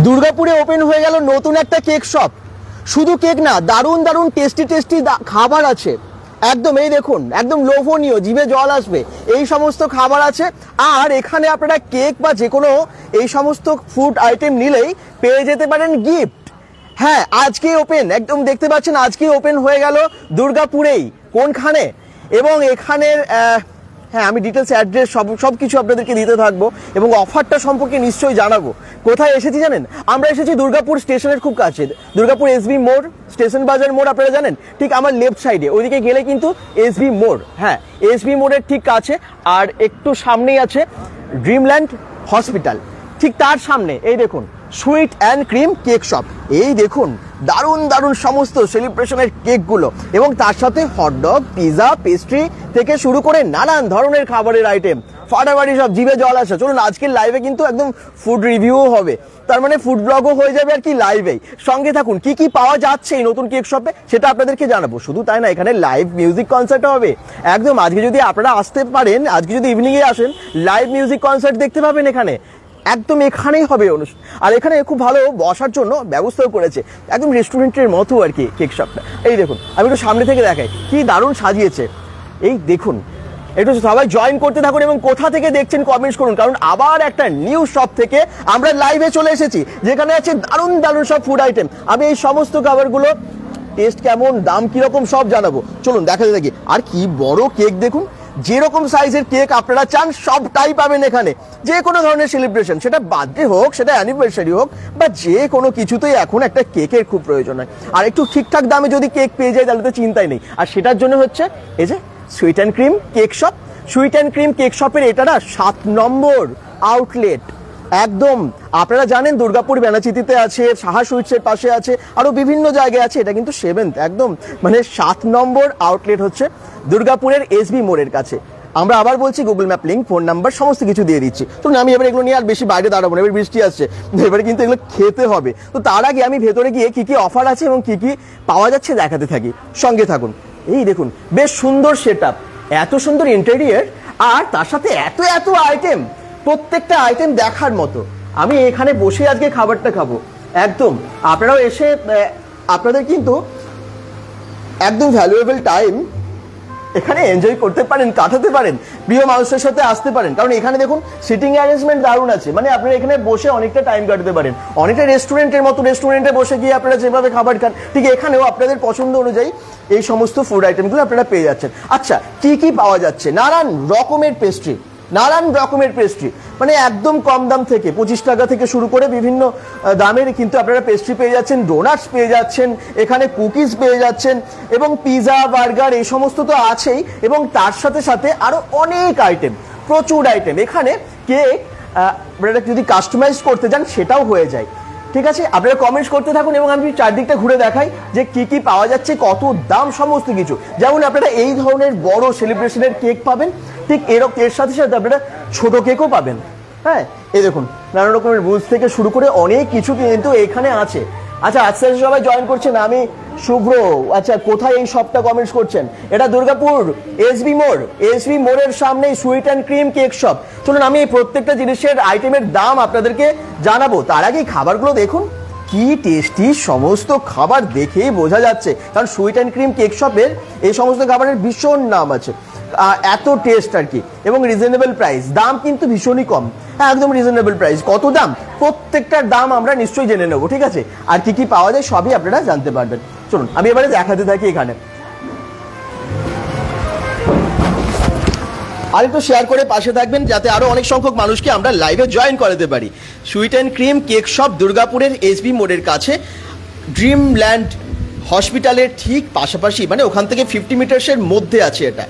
দুর্গাপুরে ওপেন হয়ে গেল নতুন একটা কেক শপ। শুধু কেক না, দারুণ দারুণ টেস্টি টেস্টি খাবার আছে। একদম এই দেখুন, একদম লোভনীয়, জিভে জল আসবে এই সমস্ত খাবার আছে। আর এখানে আপনারা কেক বা যে কোনো এই সমস্ত ফুড আইটেম নিলেই পেয়ে যেতে পারেন গিফট। হ্যাঁ, আজকে ওপেন, একদম দেখতে পাচ্ছেন আজকে ওপেন হয়ে গেল দুর্গাপুরেই। কোনখানে এবং এখানের হ্যাঁ, আমি ডিটেলস অ্যাড্রেস সব কিছু আপনাদেরকে দিতে থাকবো এবং অফারটা সম্পর্কে নিশ্চয়ই জানাবো। কোথায় এসেছি জানেন? আমরা এসেছি দুর্গাপুর স্টেশনের খুব কাছে। দুর্গাপুর এসবি মোড়, স্টেশন বাজার মোড় আপনারা জানেন, ঠিক আমার লেফট সাইডে ওইদিকে গেলে কিন্তু এসবি মোড়। হ্যাঁ, এসবি মোড়ের ঠিক কাছে। আর একটু সামনেই আছে ড্রিমল্যান্ড হসপিটাল, ঠিক তার সামনে এই দেখুন sweet and cream cake shop. এই দেখুন দারুণ দারুণ সমস্ত সেলিব্রেশনের কেকগুলো এবং তার সাথে হটডগ, পিৎজা, পেস্ট্রি থেকে শুরু করে নানান ধরনের খাবারের আইটেম। ফাটাফাটি সব, জিভে জল আসে। চলুন আজকের লাইভে কিন্তু একদম ফুড রিভিউও হবে, তার মানে ফুড ব্লগও হয়ে যাবে আর কি লাইভেই। সঙ্গে থাকুন, কি কি পাওয়া যাচ্ছে এই নতুন কেক শপে সেটা আপনাদেরকে জানাবো। শুধু তাই না, এখানে লাইভ মিউজিক কনসার্টও হবে। একদম আজকে যদি আপনারা আসতে পারেন, আজকে যদি ইভিনিংয়ে আসেন, লাইভ মিউজিক কনসার্ট দেখতে পাবেন এখানে। একদম এখানেই হবে অনুষ্ঠান। আর এখানে খুব ভালো বসার জন্য ব্যবস্থাও করেছে, একদম রেস্টুরেন্টের মতো আর কি কেক শপটা। এই দেখুন, আমি একটু সামনে থেকে দেখাই কি দারুণ সাজিয়েছে। এই দেখুন, একটু সবাই জয়েন করতে থাকুন এবং কোথা থেকে দেখছেন কমেন্টস করুন, কারণ আবার একটা নিউ শপ থেকে আমরা লাইভে চলে এসেছি, যেখানে আছে দারুণ দারুণ সব ফুড আইটেম। আমি এই সমস্ত খাবারগুলো টেস্ট কেমন, দাম কিরকম সব জানাবো। চলুন দেখাতে থাকি। আর কি বড় কেক দেখুন, যেরকম সাইজের কেক আপনারা চান সবটাই পাবেন এখানে। যে কোনো ধরনের সেলিব্রেশন, সেটা বার্থডে হোক, সেটা অ্যানিভার্সারি হোক, বা যে কোনো কিছুতেই এখন একটা কেকের খুব প্রয়োজন হয়। আর একটু ঠিকঠাক দামে যদি কেক পেয়ে যায় তাহলে তো চিন্তাই নেই। আর সেটার জন্য হচ্ছে এই যে sweet and cream cake shop. Sweet and cream cake শপের এটা না 7 নম্বর আউটলেট। একদম আপনারা জানেন দুর্গাপুর ব্যানাচিতিতে আছে, সাহা সুইটসের পাশে আছে, আরো বিভিন্ন জায়গায় আছে। এটা কিন্তু 7th, একদম মানে 7 নম্বর আউটলেট হচ্ছে দুর্গাপুরের এসবি মোড়ের কাছে। আমরা আবার বলছি, Google map link, phone number সমস্ত কিছু দিয়ে দিচ্ছি। তো আমি এবার এগুলো নিয়ে আর বেশি বাইরে দাঁড়াবো না, এবার বৃষ্টি আসছে, এবারে কিন্তু এগুলো খেতে হবে। তো তার আগে আমি ভেতরে গিয়ে কি কি অফার আছে এবং কি কি পাওয়া যাচ্ছে দেখাতে থাকি। সঙ্গে থাকুন। এই দেখুন বেশ সুন্দর সেটআপ, এত সুন্দর ইন্টেরিয়র, আর তার সাথে এত এত আইটেম, প্রত্যেকটা আইটেম দেখার মতো। আমি এখানে বসে আজকে খাবারটা খাবো। একদম আপনারাও এসে আপনাদের কিন্তু একদম ভ্যালুয়েবল টাইম এখানে এনজয় করতে পারেন, কাটাতে পারেন, প্রিয় মানুষের সাথে আসতে পারেন। কারণ এখানে দেখুন সিটিং অ্যারেঞ্জমেন্ট দারুণ আছে, মানে আপনারা এখানে বসে অনেকটা টাইম কাটাতে পারেন। অনেকটা রেস্টুরেন্টের মতো, রেস্টুরেন্টে বসে গিয়ে আপনারা যেভাবে খাবার খান, ঠিক এখানেও আপনাদের পছন্দ অনুযায়ী এই সমস্ত ফুড আইটেমগুলো আপনারা পেয়ে যাচ্ছেন। আচ্ছা, কি কি পাওয়া যাচ্ছে? নানান রকমের পেস্ট্রি, নানান রকমের পেস্ট্রি, মানে একদম কম দাম থেকে 25 টাকা থেকে শুরু করে বিভিন্ন দামের কিন্তু আপনারা পেস্ট্রি পেয়ে যাচ্ছেন, ডোনাটস পেয়ে যাচ্ছেন, এখানে কুকিজ পেয়ে যাচ্ছেন, এবং পিৎজা, বার্গার এই সমস্ত তো আছেই, এবং তার সাথে সাথে আরো অনেক আইটেম, প্রচুর আইটেম। এখানে কেক আপনারা যদি কাস্টমাইজ করতে চান সেটাও হয়ে যায়। ঠিক আছে, আপনারা কমেন্টস করতে থাকুন এবং আমি চারদিকটা ঘুরে দেখাই যে কি কি পাওয়া যাচ্ছে, কত দাম, সমস্ত কিছু। যেমন আপনারা এই ধরনের বড় সেলিব্রেশনের কেক পাবেন, ঠিক এর সাথে সাথে আপনারা ছোট কেকও পাবেন। হ্যাঁ, এই দেখুন নানা রকমের বুলস থেকে শুরু করে অনেক কিছু কিন্তু এখানে আছে। আচ্ছা, আজকে সবাই জয়েন করছেন, আমি শুভ্র। আচ্ছা, কোথায় এই শপটা কমেন্টস করছেন? এটা দুর্গাপুর এসবি মোড়, এসবি মোড়ের সামনে sweet and cream cake shop. চলুন আমি এই প্রত্যেকটা জিনিসের আইটেমের দাম আপনাদেরকে জানাবো। তার আগে খাবারগুলো দেখুন, কি টেস্টি সমস্ত খাবার, দেখেই বোঝা যাচ্ছে। কারণ সুইট অ্যান্ড ক্রিম কেক শপের এই সমস্ত খাবারের ভীষণ নাম আছে, এত টেস্ট আর কি, এবং রিজনেবল প্রাইস, দাম কিন্তু ভীষণই কম। হ্যাঁ, একদম রিজনেবল প্রাইস। কত দাম, প্রত্যেকটার দাম আমরা নিশ্চয়ই জেনে নেবো। ঠিক আছে, আর কি কি পাওয়া যায় সবই আপনারা জানতে পারবেন। চলুন আমি এবারে দেখাতে থাকি। এখানে আর একটু শেয়ার করে পাশে থাকবেন, যাতে আরো অনেক সংখ্যক মানুষকে আমরা লাইভে জয়েন করাতে পারি। Sweet and cream cake shop দুর্গাপুরের এসবি মোড়ের কাছে, ড্রিমল্যান্ড হসপিটালের ঠিক পাশাপাশি, মানে ওখান থেকে 50 মিটার্সের মধ্যে আছে এটা।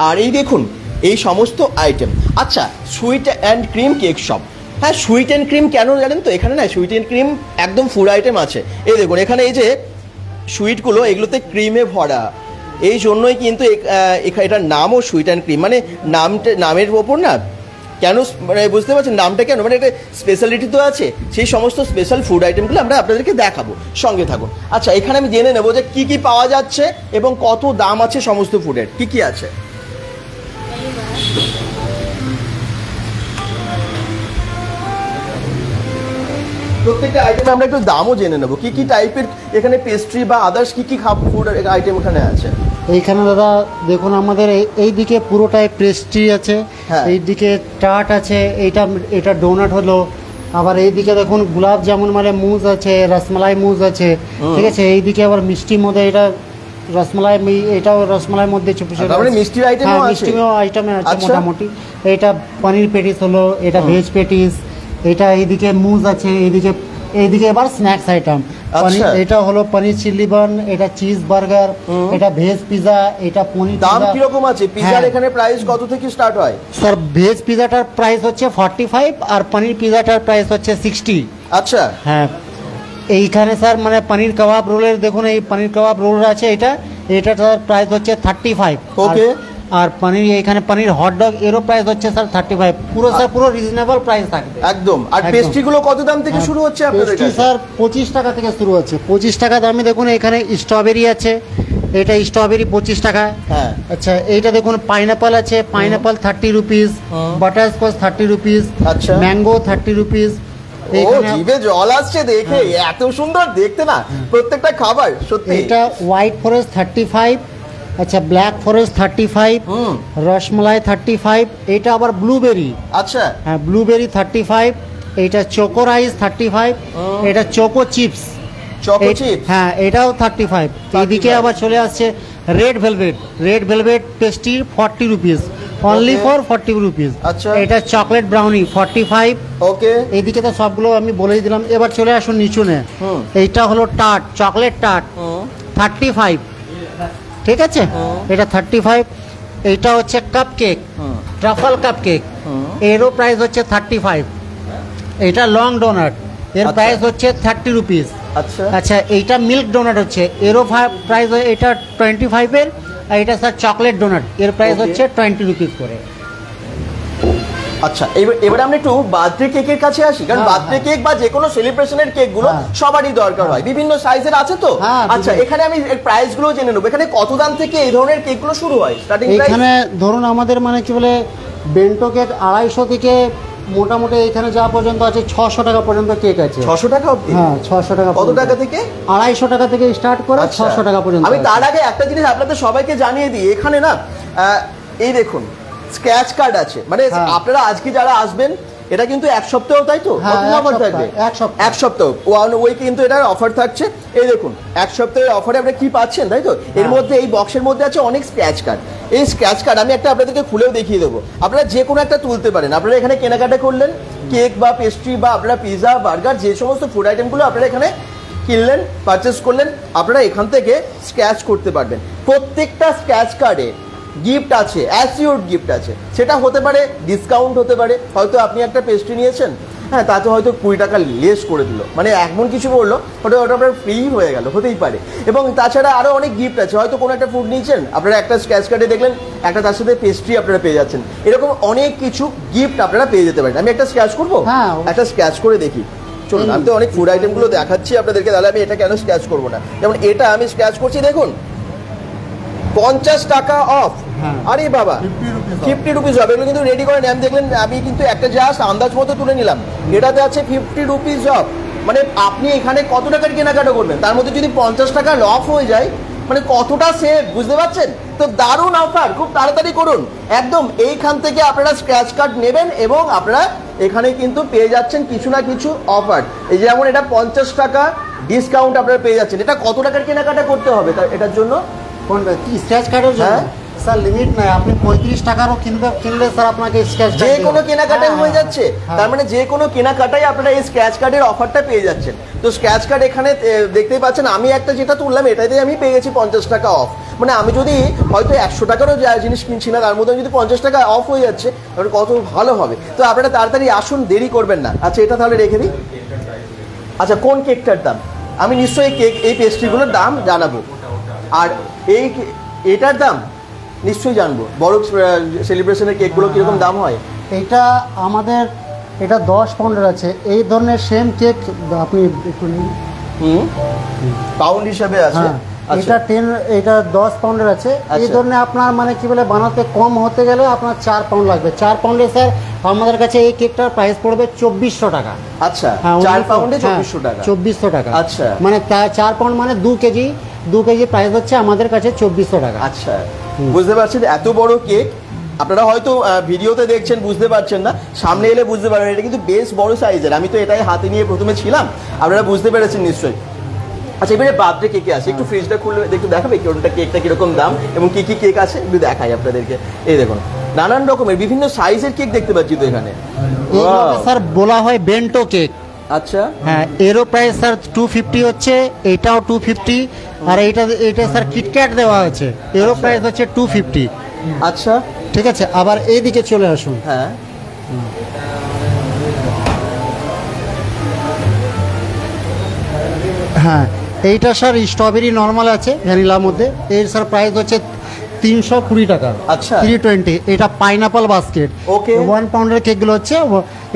আর এই দেখুন এই সমস্ত আইটেম। আচ্ছা, sweet and cream cake shop. হ্যাঁ, সুইট অ্যান্ড ক্রিম কেন জানেন তো? এখানে না সুইট অ্যান্ড ক্রিম একদম ফুড আইটেম আছে। এই দেখুন এখানে এই যে সুইটগুলো, এগুলোতে ক্রিমে ভরা, এই জন্যই কিন্তু এটার নামও সুইট অ্যান্ড ক্রিম। মানে নামের ওপর না কেন, মানে বুঝতে পারছেন নামটা কেন, মানে একটা স্পেশালিটি তো আছে। সেই সমস্ত স্পেশাল ফুড আইটেমগুলো আমরা আপনাদেরকে দেখাবো, সঙ্গে থাকুন। আচ্ছা, এখানে আমি জেনে নেবো যে কি কি পাওয়া যাচ্ছে এবং কত দাম আছে সমস্ত ফুডের, কি কি আছে। প্রত্যেকটা আইটেম আমরা একটু দামও জেনে নেবো, কি কি টাইপের এখানে পেস্ট্রি বা আদার্স কি কি ফুড আইটেম এখানে আছে। এইখানে দাদা দেখুন আমাদের এইদিকে পুরোটাই পেস্ট্রি আছে, এইদিকে টার্ট আছে, এটা ডোনাট হলো, আবার এইদিকে দেখুন গোলাপ জামুন মানে মুজ আছে, রসমালাই মুজ আছে, ঠিক আছে। এইদিকে আবার মিষ্টির মধ্যে এটা রসমালাই, এটাও রসমালাইয়ের মধ্যে মিষ্টির আইটেমে আছে মোটামুটি। এটা পনির পেটিস হলো, এটা ভেজ পেটিস, এটা এইদিকে মুজ আছে, এইদিকে এবার স্ন্যাক্স আইটেম। এটা হলো পনির চিলি বান, এটা চিজ বার্গার, এটা ভেজ পিজা, এটা পনির। দাম কি রকম আছে পিজার এখানে? প্রাইস কত থেকে স্টার্ট হয় স্যার? ভেজ পিজাটার প্রাইস হচ্ছে 45 আর পনির পিজাটার প্রাইস হচ্ছে 60। আচ্ছা, হ্যাঁ। এইখানে স্যার মানে পনির কাবাব রোলের দেখুন, এই পনির কাবাব রোল আছে, এটার প্রাইস হচ্ছে 35। ওকে। আর পনির এখানে পনির হট ডগ এরও প্রাইস হচ্ছে স্যার 35। পুরো স্যার পুরো রিজনেবল প্রাইস থাকবে একদম। আর পেস্ট্রি গুলো কত দাম থেকে শুরু হচ্ছে আপনাদের কাছে? স্যার 25 টাকা থেকে শুরু হচ্ছে। 25 টাকা দামে দেখুন এখানে স্ট্রবেরি আছে, এটা স্ট্রবেরি 25 টাকা। হ্যাঁ। আচ্ছা, এইটা দেখুন পাইনাপল আছে, পাইনাপল 30 রুপিস, বাটারস্কচ 30 রুপিস, আচ্ছা, ম্যাঙ্গো 30 রুপিস। জিভে জল আসছে দেখে, এত সুন্দর দেখতে না প্রত্যেকটা খাবার সত্যি। এটা হোয়াইট ফরেস্ট 35, আচ্ছা ব্ল্যাক ফরেস্ট 35, রসমালাই 35, এটা আবার ব্লুবেরি। আচ্ছা, হ্যাঁ ব্লুবেরি 35, এটা চোকো রাইস 35, এটা চোকো চিপস, হ্যাঁ এটাও 35। এইদিকে আবার চলে আসছে red velvet pastry 40 rupees, only for 40 rupees. আচ্ছা, এটা চকলেট ব্রাউনি 45। ওকে। এইদিকে তো সবগুলো আমি বলেই দিলাম। এবার চলে আসুন নিচুনে, এইটা হলো টার্ট, চকলেট টার্ট 35, ঠিক আছে, এটা 35। এইটা হচ্ছে কাপ কেক, ট্রাফল কাপ কেক, এরও প্রাইস হচ্ছে 35। এটা লং ডোনাট, এর প্রাইস হচ্ছে 30 রুপিস। আচ্ছা, আচ্ছা এইটা মিল্ক ডোনাট হচ্ছে, এরও প্রাইস এটা 25 এর। আর এটা স্যার চকলেট ডোনাট, এর প্রাইস হচ্ছে 20 রুপিস করে। আচ্ছা, এবারে আমরা একটু বার্থডে কেকের কাছে আসি, কারণ বার্থডে কেক বা যে কোনো সেলিব্রেশনের কেক গুলো সবারই দরকার হয়, বিভিন্ন সাইজের আছে তো। আচ্ছা, এখানে আমি প্রাইস গুলো জেনে নেবো, এখানে কত দাম থেকে এই ধরনের কেক গুলো শুরু হয় স্টার্টিং প্রাইস? এখানে ধরুন আমাদের মানে কি বলে বেন্টো কেক 250 থেকে মোটামুটি এখানে যা পর্যন্ত আছে 600 টাকা পর্যন্ত কেক আছে। 600 টাকা অবধি? হ্যাঁ 600 টাকা। কত টাকা থেকে? 250 টাকা থেকে স্টার্ট করে 600 টাকা পর্যন্ত। আমি তার আগে একটা জিনিস আপনাদের সবাইকে জানিয়ে দিই, এখানে না এই দেখুন স্ক্র্যাচ কার্ড আছে, মানে আপনারা আজকে যারা আসবেন এটা কিন্তু এক সপ্তাহ, তাই তো? অফার থাকবে এক সপ্তাহ, ওয়ান উইক কিন্তু এটার অফার থাকছে। এই দেখুন এক সপ্তাহের অফারে আপনারা কি পাচ্ছেন, তাই তো? এর মধ্যে এই বক্সের মধ্যে আছে অনেক স্ক্র্যাচ কার্ড। এই স্ক্র্যাচ কার্ড আমি একটা আপনাদেরকে খুলেও দেখিয়ে দেবো, আপনারা যে কোনো একটা তুলতে পারেন। আপনারা এখানে কেনাকাটা করলেন কেক বা পেস্ট্রি বা আপনারা পিজা বার্গার যে সমস্ত ফুড আইটেমগুলো আপনারা এখানে কিনলেন, পারচেস করলেন, আপনারা এখান থেকে স্ক্র্যাচ করতে পারবেন। প্রত্যেকটা স্ক্র্যাচ কার্ডে গিফট আছে, অ্যাসিওর গিফট আছে। সেটা হতে পারে ডিসকাউন্ট, হতে পারে হয়তো আপনি একটা পেস্ট্রি নিয়েছেন, হ্যাঁ তাতে হয়তো 20 টাকা লেস করে দিল, মানে এমন কিছু বললো ওটা আপনার ফ্রি হয়ে গেল, হতেই পারে। এবং তাছাড়া আরও অনেক গিফট আছে, হয়তো কোনো একটা ফুড নিয়েছেন, আপনারা একটা স্ক্র্যাচ কার্ডে দেখলেন একটা তার সাথে পেস্ট্রি আপনারা পেয়ে যাচ্ছেন, এরকম অনেক কিছু গিফট আপনারা পেয়ে যেতে পারেন। আমি একটা স্ক্র্যাচ করবো, একটা স্ক্র্যাচ করে দেখি, চলুন। আমি তো অনেক ফুড আইটেমগুলো দেখাচ্ছি আপনাদেরকে, তাহলে আমি এটা কেন স্ক্র্যাচ করবো না? যেমন এটা আমি স্ক্র্যাচ করছি, দেখুন 50 টাকা অফ। আরে বাবা, 50 রুপিস অফ। এগুলো কিন্তু রেডি করে নেন, দেখলেন আমি কিন্তু একটা জাস্ট আন্দাজ মতো তুলে নিলাম। এটাতে আছে 50 রুপিস অফ, মানে আপনি এখানে কত টাকার কেনাকাটা করবেন, তার মধ্যে যদি 50 টাকা অফ হয়ে যায়, মানে কতটা সেভ, বুঝতে পারছেন তো? দারুণ অফার, খুব তাড়াতাড়ি করুন একদম। এইখান থেকে আপনারা স্ক্র্যাচ কার্ড নেবেন এবং আপনারা এখানে কিন্তু পেয়ে যাচ্ছেন কিছু না কিছু অফার। এই যেমন এটা 50 টাকা ডিসকাউন্ট আপনারা পেয়ে যাচ্ছেন। এটা কত টাকার কেনাকাটা করতে হবে এটার জন্য? কোনটা কি স্ক্র্যাচ কার্ডের জন্য? স্যার লিমিট নাই, আপনি 35 টাকারও কিনলে স্যার আপনাকে স্ক্র্যাচ যে কোনো কেনাকাটায় হয়ে যাচ্ছে। তার মানে যে কোনো কেনাকাটায় আপনারা এই স্ক্র্যাচ কার্ডের অফারটা পেয়ে যাচ্ছেন। তো স্ক্র্যাচ কার্ড এখানে দেখতেই পাচ্ছেন, আমি একটা যেটা তুললাম এটাতে আমি পেয়ে গেছি 50 টাকা অফ। মানে আমি যদি হয়তো 100 টাকারও জিনিস কিনছি না, তার মধ্যে যদি 50 টাকা অফ হয়ে যাচ্ছে, তাহলে কত ভালো হবে। তো আপনারা তাড়াতাড়ি আসুন, দেরি করবেন না। আচ্ছা, এটা তাহলে রেখে দিই। আচ্ছা, কোন কেকটার দাম? আমি নিশ্চয়ই কেক এই পেস্ট্রিগুলোর দাম জানাবো, আর এটার দাম নিশ্চয়ই জানবো। বড় সেলিব্রেশনের কেকগুলো কিরকম দাম হয়? এটা আমাদের এটা 10 পাউন্ডের আছে, এই ধরনের সেম কেক আপনি একটু নিন। পাউন্ড হিসাবে আছে। এটা 10, এটা 10 পাউন্ডের আছে। এই আচ্ছা। ধরনের আপনার মানে কি বলে বানাতে কম হতে গেলে আপনার 4 পাউন্ড লাগবে। 4 পাউন্ডে স্যার আমাদের কাছে এই কেকটার প্রাইস পড়বে 2400 টাকা। আচ্ছা, হ্যাঁ, 4 পাউন্ডে 2400 টাকা। 2400 টাকা। আচ্ছা। মানে 4 পাউন্ড মানে 2 কেজি, 2 কেজি প্রাইস হচ্ছে আমাদের কাছে 2400 টাকা। আচ্ছা, বুঝতে পারছেন এত বড় কেক আপনারা হয়তো ভিডিওতে দেখছেন বুঝতে পারছেন না, সামনে এলে বুঝতে পারবেন। এটা কিন্তু বেশ বড় সাইজের, আমি তো এটাই হাতে নিয়ে প্রথমে ছিলাম, আপনারা বুঝতে পেরেছেন নিশ্চয়ই। আচ্ছা, এবারে বার্থডে কেকে আছে, একটু ফ্রিজটা খুললে একটু দেখাবে কোনটা কেকটা কিরকম দাম এবং কি কি কেক আছে একটু দেখাই আপনাদেরকে। এই দেখুন নানান রকমের বিভিন্ন সাইজের কেক দেখতে পাচ্ছি তো এখানে। এগুলোকে স্যার বলা হয় বেন্টো কেক। আচ্ছা, হ্যাঁ, এরও প্রাইস স্যার 250 হচ্ছে, এটাও 250, আর এটা স্যার কিটক্যাট দেওয়া আছে, এরও প্রাইস হচ্ছে 250। আচ্ছা, ঠিক আছে, আবার এইদিকে চলে আসুন। হ্যাঁ, হ্যাঁ, এইটা স্যার স্ট্রবেরি নর্মাল আছে ভ্যানিলার মধ্যে, এর স্যার প্রাইস হচ্ছে 320 টাকা। আচ্ছা। 320। এটা পাইনাপল বাস্কেট, ওকে। 1 পাউন্ডের কেকগুলো হচ্ছে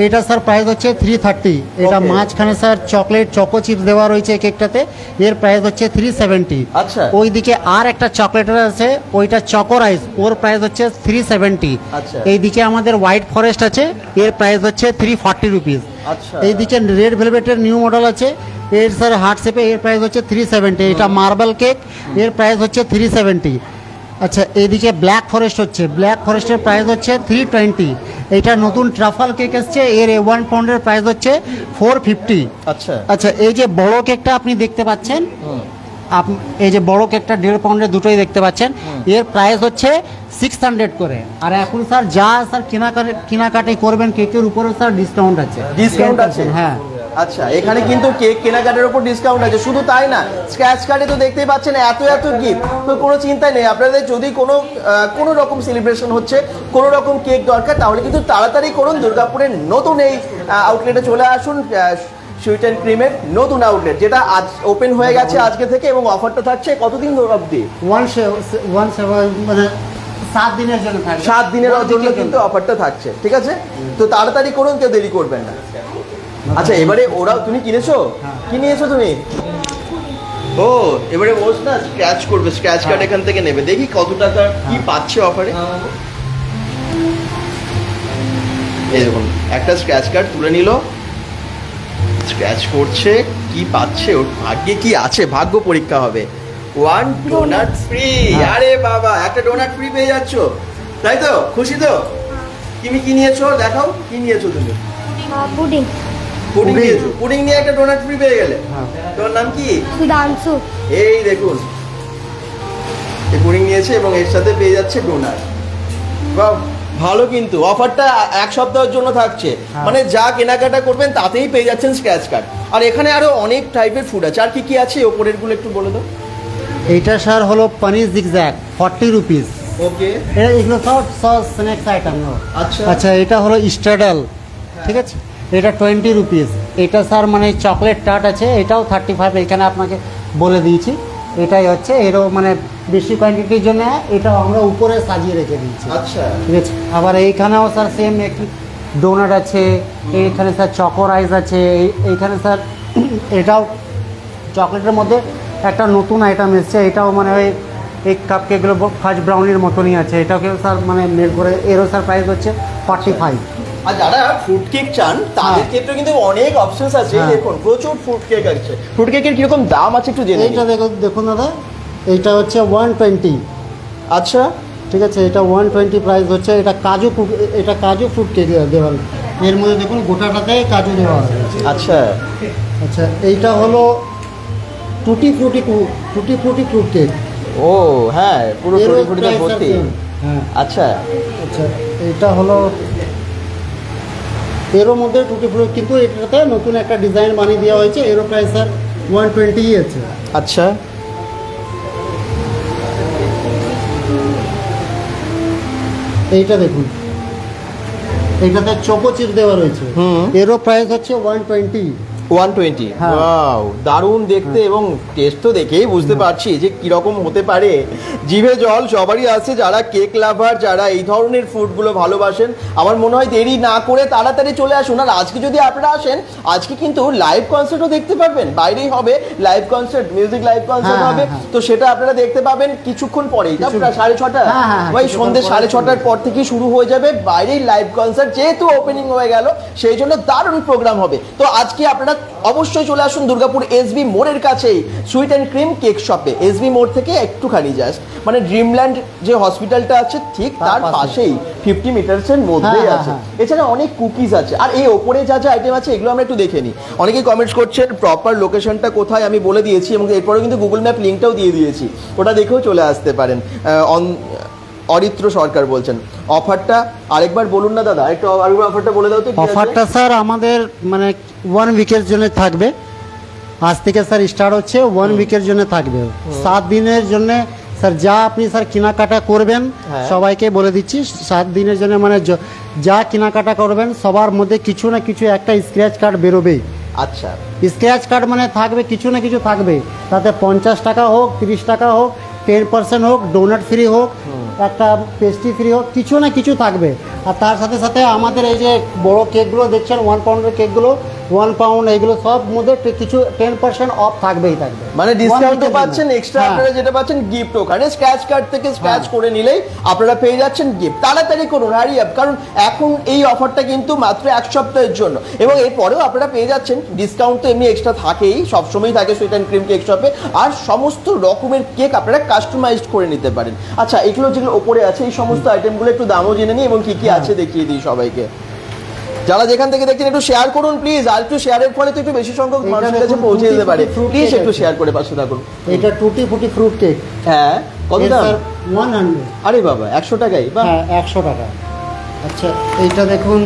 এটা স্যার প্রাইস হচ্ছে 330। এটা ওকে। মাঝখানে স্যার চকলেট চকো চিপস দেওয়া রয়েছে কেকটাতে, এর প্রাইস হচ্ছে 370। আচ্ছা। ওইদিকে আর একটা চকলেটের আছে, ওইটা চকো রাইস, ওর প্রাইস হচ্ছে 370। আচ্ছা। এইদিকে আমাদের হোয়াইট ফরেস্ট আছে, এর প্রাইস হচ্ছে 340 রুপিস। আচ্ছা। এইদিকে রেড ভেলভেটের নিউ মডেল আছে, এর স্যার হার্ট শেপে, এর প্রাইস হচ্ছে 370। এটা মার্বেল কেক, এর প্রাইস হচ্ছে 370। আচ্ছা, এইদিকে ব্ল্যাক ফরেস্ট হচ্ছে, ব্ল্যাক ফরেস্টের প্রাইস হচ্ছে 320। এটা নতুন ট্রাফাল কেক এসছে, এর 1 পাউন্ডের প্রাইস হচ্ছে 450। আচ্ছা, আচ্ছা, এই যে বড় কেকটা আপনি দেখতে পাচ্ছেন, এই যে বড় কেকটা 1.5 পাউন্ডের দুটোই দেখতে পাচ্ছেন, এর প্রাইস হচ্ছে 600 করে। আর এখন স্যার যা স্যার কেনাকাটি করবেন কেকের উপরে স্যার ডিসকাউন্ট আছে। ডিসকাউন্ট আছে? হ্যাঁ। আচ্ছা, এখানে কিন্তু কেক কেনাকাটার উপর ডিসকাউন্ট আছে। শুধু তাই না, স্ক্র্যাচ কার্ডে তো দেখতেই পাচ্ছেন এত এত গিফট, তো কোনো চিন্তা নেই আপনাদের। যদি কোনো রকম সেলিব্রেশন হচ্ছে, কোনো রকম কেক দরকার, তাহলে কিন্তু তাড়াতাড়ি করুন, দুর্গাপুরের নতুন এই আউটলেটে চলে আসুন। সুইট অ্যান্ড ক্রিমের নতুন আউটলেট, যেটা আজ ওপেন হয়ে গেছে আজকে থেকে, এবং অফারটা থাকছে কতদিন অবধি? মানে 7 দিনের জন্য থাকবে। 7 দিনের জন্য কিন্তু অফারটা থাকছে। ঠিক আছে, তো তাড়াতাড়ি করুন, কেউ দেরি করবেন না। আচ্ছা, এবারে তুমি কিনেছো? কি নিয়েছো তুমি? ও, এবারে ওস না স্ক্র্যাচ করবে, স্ক্র্যাচ কার্ড এখান থেকে নেবে। দেখি কত টাকা কি পাচ্ছে অফারে। এই দেখুন, একটা স্ক্র্যাচ কার্ড তুলে নিল, স্ক্র্যাচ করছে, কি পাচ্ছে, ওর ভাগ্যে কি আছে, ভাগ্য পরীক্ষা হবে। 1 ডোনাট ফ্রি। আরে বাবা, একটা ডোনাট ফ্রি পেয়ে যাচ্ছ, তাই তো? খুশি তো? তুমি কি নিয়েছো দেখাও, কি নিয়েছো তুমি? পুডিং। পুডিং নিয়েছো? পুডিং নিয়ে একটা ডোনাট ফ্রি পেয়ে গেলে। তোমার নাম কি? সুধাংশু। এই দেখুন, এই পুডিং নিয়েছে এবং এর সাথে পেয়ে যাচ্ছে ডোনাট। বাহ, ভালো। কিন্তু অফারটা 1 সপ্তাহের জন্য থাকছে, মানে যা কেনাকাটা করবেন তাতেই পেয়ে যাচ্ছেন স্ক্র্যাচ কার্ড। আর এখানে আরো অনেক টাইপের ফুড আছে। আর কি কি আছে ওপরের গুলো একটু বলে দাও। এইটা স্যার হলো পনির জিগজ্যাগ, 40 রুপিস। ওকে। এগুলো সব স্ন্যাক্স আইটেম। আচ্ছা। আচ্ছা, এটা হলো স্ট্রাডল, ঠিক আছে, এটা 20 রুপিস। এটা স্যার মানে চকলেট টার্ট আছে, এটাও 35। এখানে আপনাকে বলে দিয়েছি, এটাই হচ্ছে এরও মানে বেশি কোয়ান্টিটির জন্য এটাও আমরা উপরে সাজিয়ে রেখে দিয়েছি। আচ্ছা, ঠিক আছে। আবার এইখানেও স্যার সেম একই ডোনাট আছে, এইখানে স্যার চকো রাইস আছে, এইখানে স্যার এটাও চকলেটের মধ্যে একটা নতুন আইটেম এসছে, এটাও মানে ওই এই কাপ কেকগুলো ফার্স্ট ব্রাউনির মতনই আছে, এটাকে স্যার মানে মেড করে, এরও স্যার প্রাইস হচ্ছে 45। আর যারা ফ্রুট কেক চান তাদের ক্ষেত্রে কিন্তু অনেক অপশনস আছে। দেখুন, প্রচুর ফ্রুট কেক আছে। ফ্রুট কেকের কিরকম দাম আছে একটু জেনে নিই। এইটা দেখুন দাদা, এইটা হচ্ছে 120। আচ্ছা, ঠিক আছে, এটা 120 প্রাইস হচ্ছে। এটা কাজু ফ্রুট কেক দেওয়া, এর মধ্যে দেখুন গোটাটাতে কাজু দেওয়া আছে। আচ্ছা, আচ্ছা, এইটা হলো টুটি ফ্রুটি ফ্রুট কেক। ও হ্যাঁ, পুরো টুটি ফ্রুটিতে ভর্তি। হ্যাঁ। আচ্ছা, আচ্ছা, এটা হলো এরও মধ্যে টুটি ফ্রুটি, কিন্তু এটাতে নতুন একটা ডিজাইন বানিয়ে দেওয়া হয়েছে, এরও প্রাইস স্যার 120 আছে। আচ্ছা, এইটা দেখুন, এইটাতে চকো চিপ দেওয়া রয়েছে, এরও প্রাইস হচ্ছে 120। 120। হ্যাঁ। ওয়াও, দারুণ দেখতে এবং টেস্ট তো দেখেই বুঝতে পারছি যে কিরকম হতে পারে। জিভে জল সবারই আছে, যারা কেক লাভার, যারা এই ধরনের ফুডগুলো ভালোবাসেন। আমার মনে হয় দেরি না করে তাড়াতাড়ি চলে আসুন। আর আজকে যদি আপনারা আসেন, আজকে কিন্তু লাইভ কনসার্টও দেখতে পারবেন, বাইরেই হবে live concert, music live concert হবে। তো সেটা আপনারা দেখতে পাবেন কিছুক্ষণ পরেই, না 6:30, ওই সন্ধ্যে 6:30টার পর থেকেই শুরু হয়ে যাবে বাইরেই লাইভ কনসার্ট, যেহেতু ওপেনিং হয়ে গেল সেই জন্য দারুণ প্রোগ্রাম হবে। তো আজকে আপনারা অবশ্যই চলে আসুন দুর্গাপুর এসবি মোড়ের কাছেই সুইট অ্যান্ড ক্রিম কেক শপে। এসবি মোড় থেকে একটুখানি জাস্ট মানে ড্রিমল্যান্ড যে হসপিটালটা আছে ঠিক তার পাশেই 50 মিটারসের মধ্যেই আছে। এছাড়া অনেক কুকিজ আছে। আর এই ওপরে যা যা আইটেম আছে এগুলো আমরা একটু দেখে নিই। অনেকেই কমেন্টস করছেন প্রপার লোকেশনটা কোথায়, আমি বলে দিয়েছি এবং এরপরেও কিন্তু গুগল ম্যাপ লিঙ্কটাও দিয়ে দিয়েছি, ওটা দেখেও চলে আসতে পারেন। অরিত্র সরকার বলছেন অফারটা আরেকবার বলুন না দাদা, একটু আরেকবার অফারটা বলে দাও তো। অফারটা স্যার আমাদের মানে 1 উইকের জন্য থাকবে, আজ থেকে স্যার স্টার্ট হচ্ছে, 1 উইকের জন্য থাকবে, 7 দিনের জন্য স্যার। যা আপনি স্যার কেনাকাটা করবেন সবাইকে বলে দিচ্ছি 7 দিনের জন্য মানে যা কেনাকাটা করবেন সবার মধ্যে কিছু না কিছু একটা স্ক্র্যাচ কার্ড বেরোবেই। আচ্ছা, স্ক্র্যাচ কার্ড মানে থাকবে, কিছু না কিছু থাকবে, তাতে 50 টাকা হোক, 30 টাকা হোক, 10% হোক, ডোনাট ফ্রি হোক, একটা পেস্ট্রি ফ্রি হোক, কিছু না কিছু থাকবে। আর তার সাথে সাথে আমাদের এই যে বড় কেকগুলো দেখছেন 1 পাউন্ডের কেকগুলো, 1 পাউন্ড এগুলো সব মধ্যে কিছু 10% অফ থাকবেই থাকবে, মানে ডিসকাউন্টও পাচ্ছেন, এক্সট্রা আপনারা যেটা পাচ্ছেন গিফট, ওখানে স্ক্র্যাচ কার্ড থেকে স্ক্র্যাচ করে নিলেই আপনারা পেয়ে যাচ্ছেন গিফট। তাড়াতাড়ি করুন, হারি আপ, কারণ এখন এই অফারটা কিন্তু মাত্র 1 সপ্তাহের জন্য এবং এরপরেও আপনারা পেয়ে যাচ্ছেন ডিসকাউন্ট। তো এমনি এক্সট্রা থাকেই, সবসময়ই থাকে সুইট অ্যান্ড ক্রিম কেক শপে। আর সমস্ত রকমের কেক আপনারা কাস্টমাইজড করে নিতে পারেন। আচ্ছা, এগুলো যেগুলো ওপরে আছে এই সমস্ত আইটেমগুলো একটু দামও জেনে নিই এবং কি কি আছে দেখিয়ে দিই সবাইকে। যারা যেখান থেকে দেখছেন একটু শেয়ার করুন প্লিজ, আর একটু শেয়ারের ফলে তো একটু বেশি সংখ্যক মানুষের কাছে পৌঁছে যেতে পারে। প্লিজ একটু শেয়ার করে পাশে থাকুন। এটা টুটি ফুটি ফ্রুট কেক। হ্যাঁ, কত দাম? 100। আরে বাবা, 100 টাকাই? হ্যাঁ, 100 টাকা। আচ্ছা, এইটা দেখুন,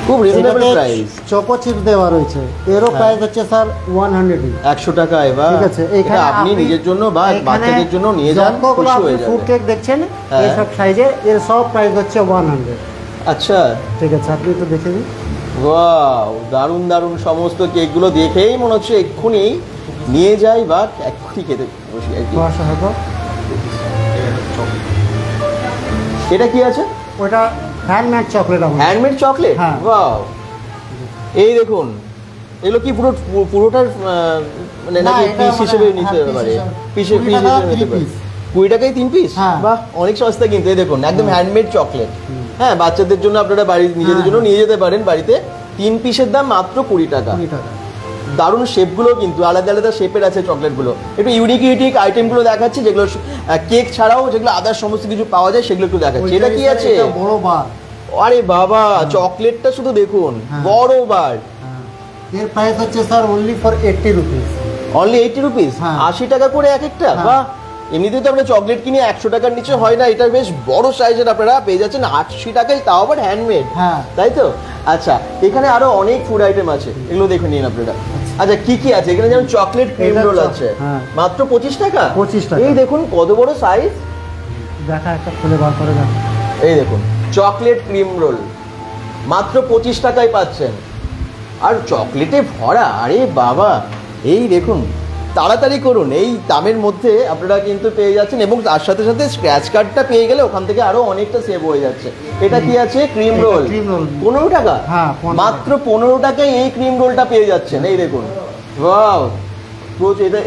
খুব রিজনেবল প্রাইস, চকো চিপ দেওয়া রয়েছে, এরও প্রাইস হচ্ছে স্যার 100 100 টাকায়। বা ঠিক আছে, এখানে আপনি নিজের জন্য বা বাচ্চাদের জন্য নিয়ে যান, খুশি হয়ে যাবেন। ফ্রুট কেক দেখছেন এই সব সাইজে, এর সব প্রাইস হচ্ছে 100। আচ্ছা, ঠিক আছে, আপনি তো দেখে নিন। ওয়াও, দারুণ দারুণ সমস্ত কেকগুলো দেখেই মনে হচ্ছে এক্ষুনি নিয়ে যাই বা এক্ষুনি খেতে বসি আর কি। এটা কি আছে? ওটা handmade chocolate. Handmade chocolate? Wow, এই দেখুন, এগুলো কি পুরোটার মানে নাকি পিস হিসেবে নিতে পারে? পিস হিসেবে নিতে পারে। 20 টাকায় 3 পিস? বাহ, অনেক সস্তা কিন্তু। এই দেখুন, একদম হ্যান্ডমেড চকলেট। হ্যাঁ, বাচ্চাদের জন্য আপনারা বাড়ি নিজেদের জন্য নিয়ে যেতে পারেন বাড়িতে। 3 পিসের দাম মাত্র 20 টাকা। দারুণ শেপগুলো কিন্তু আলাদা আলাদা শেপের আছে চকলেটগুলো। একটু ইউনিক ইউনিক আইটেমগুলো দেখাচ্ছি, যেগুলো কেক ছাড়াও যেগুলো আদার সমস্ত কিছু পাওয়া যায় সেগুলো একটু দেখাচ্ছি। এটা কি আছে? বড় বার। আরে বাবা, চকলেটটা শুধু দেখুন, বড় বার। এর প্রাইস হচ্ছে sir only for 80 rupees. Only 80 rupees? 80 টাকা করে এক একটা? বাহ, এমনিতেই তো আমরা চকলেট কিনি 100 টাকার নিচে হয় না, এটা বেশ বড় সাইজের আপনারা পেয়ে যাচ্ছেন 80 টাকায়, তাও আবার হ্যান্ডমেড। তাই তো? আচ্ছা, এখানে আরো অনেক ফুড আইটেম আছে, এগুলো দেখে নিন আপনারা। আচ্ছা, কি কি আছে এখানে? যেমন চকলেট ক্রিম রোল আছে মাত্র 25 টাকা। 25 টাকা। এই দেখুন কত বড় সাইজ, দেখা একটা খুলে বার করে দেখ। এই দেখুন, চকলেট ক্রিম রোল মাত্র 25 টাকায় পাচ্ছেন, আর চকলেটে ভরা। আরে বাবা, এই দেখুন, তাড়াতাড়ি করুন, এই দামের মধ্যে আপনারা কিন্তু পেয়ে যাচ্ছেন এবং তার সাথে সাথে স্ক্র্যাচ কার্ডটা পেয়ে গেলে ওখান থেকে আরো অনেকটা সেভ হয়ে যাচ্ছে। এটা কি আছে? Cream roll. 15 টাকা? মাত্র 15 টাকায় এই ক্রিম রোলটা পেয়ে যাচ্ছেন। এই দেখুন, ওয়াও,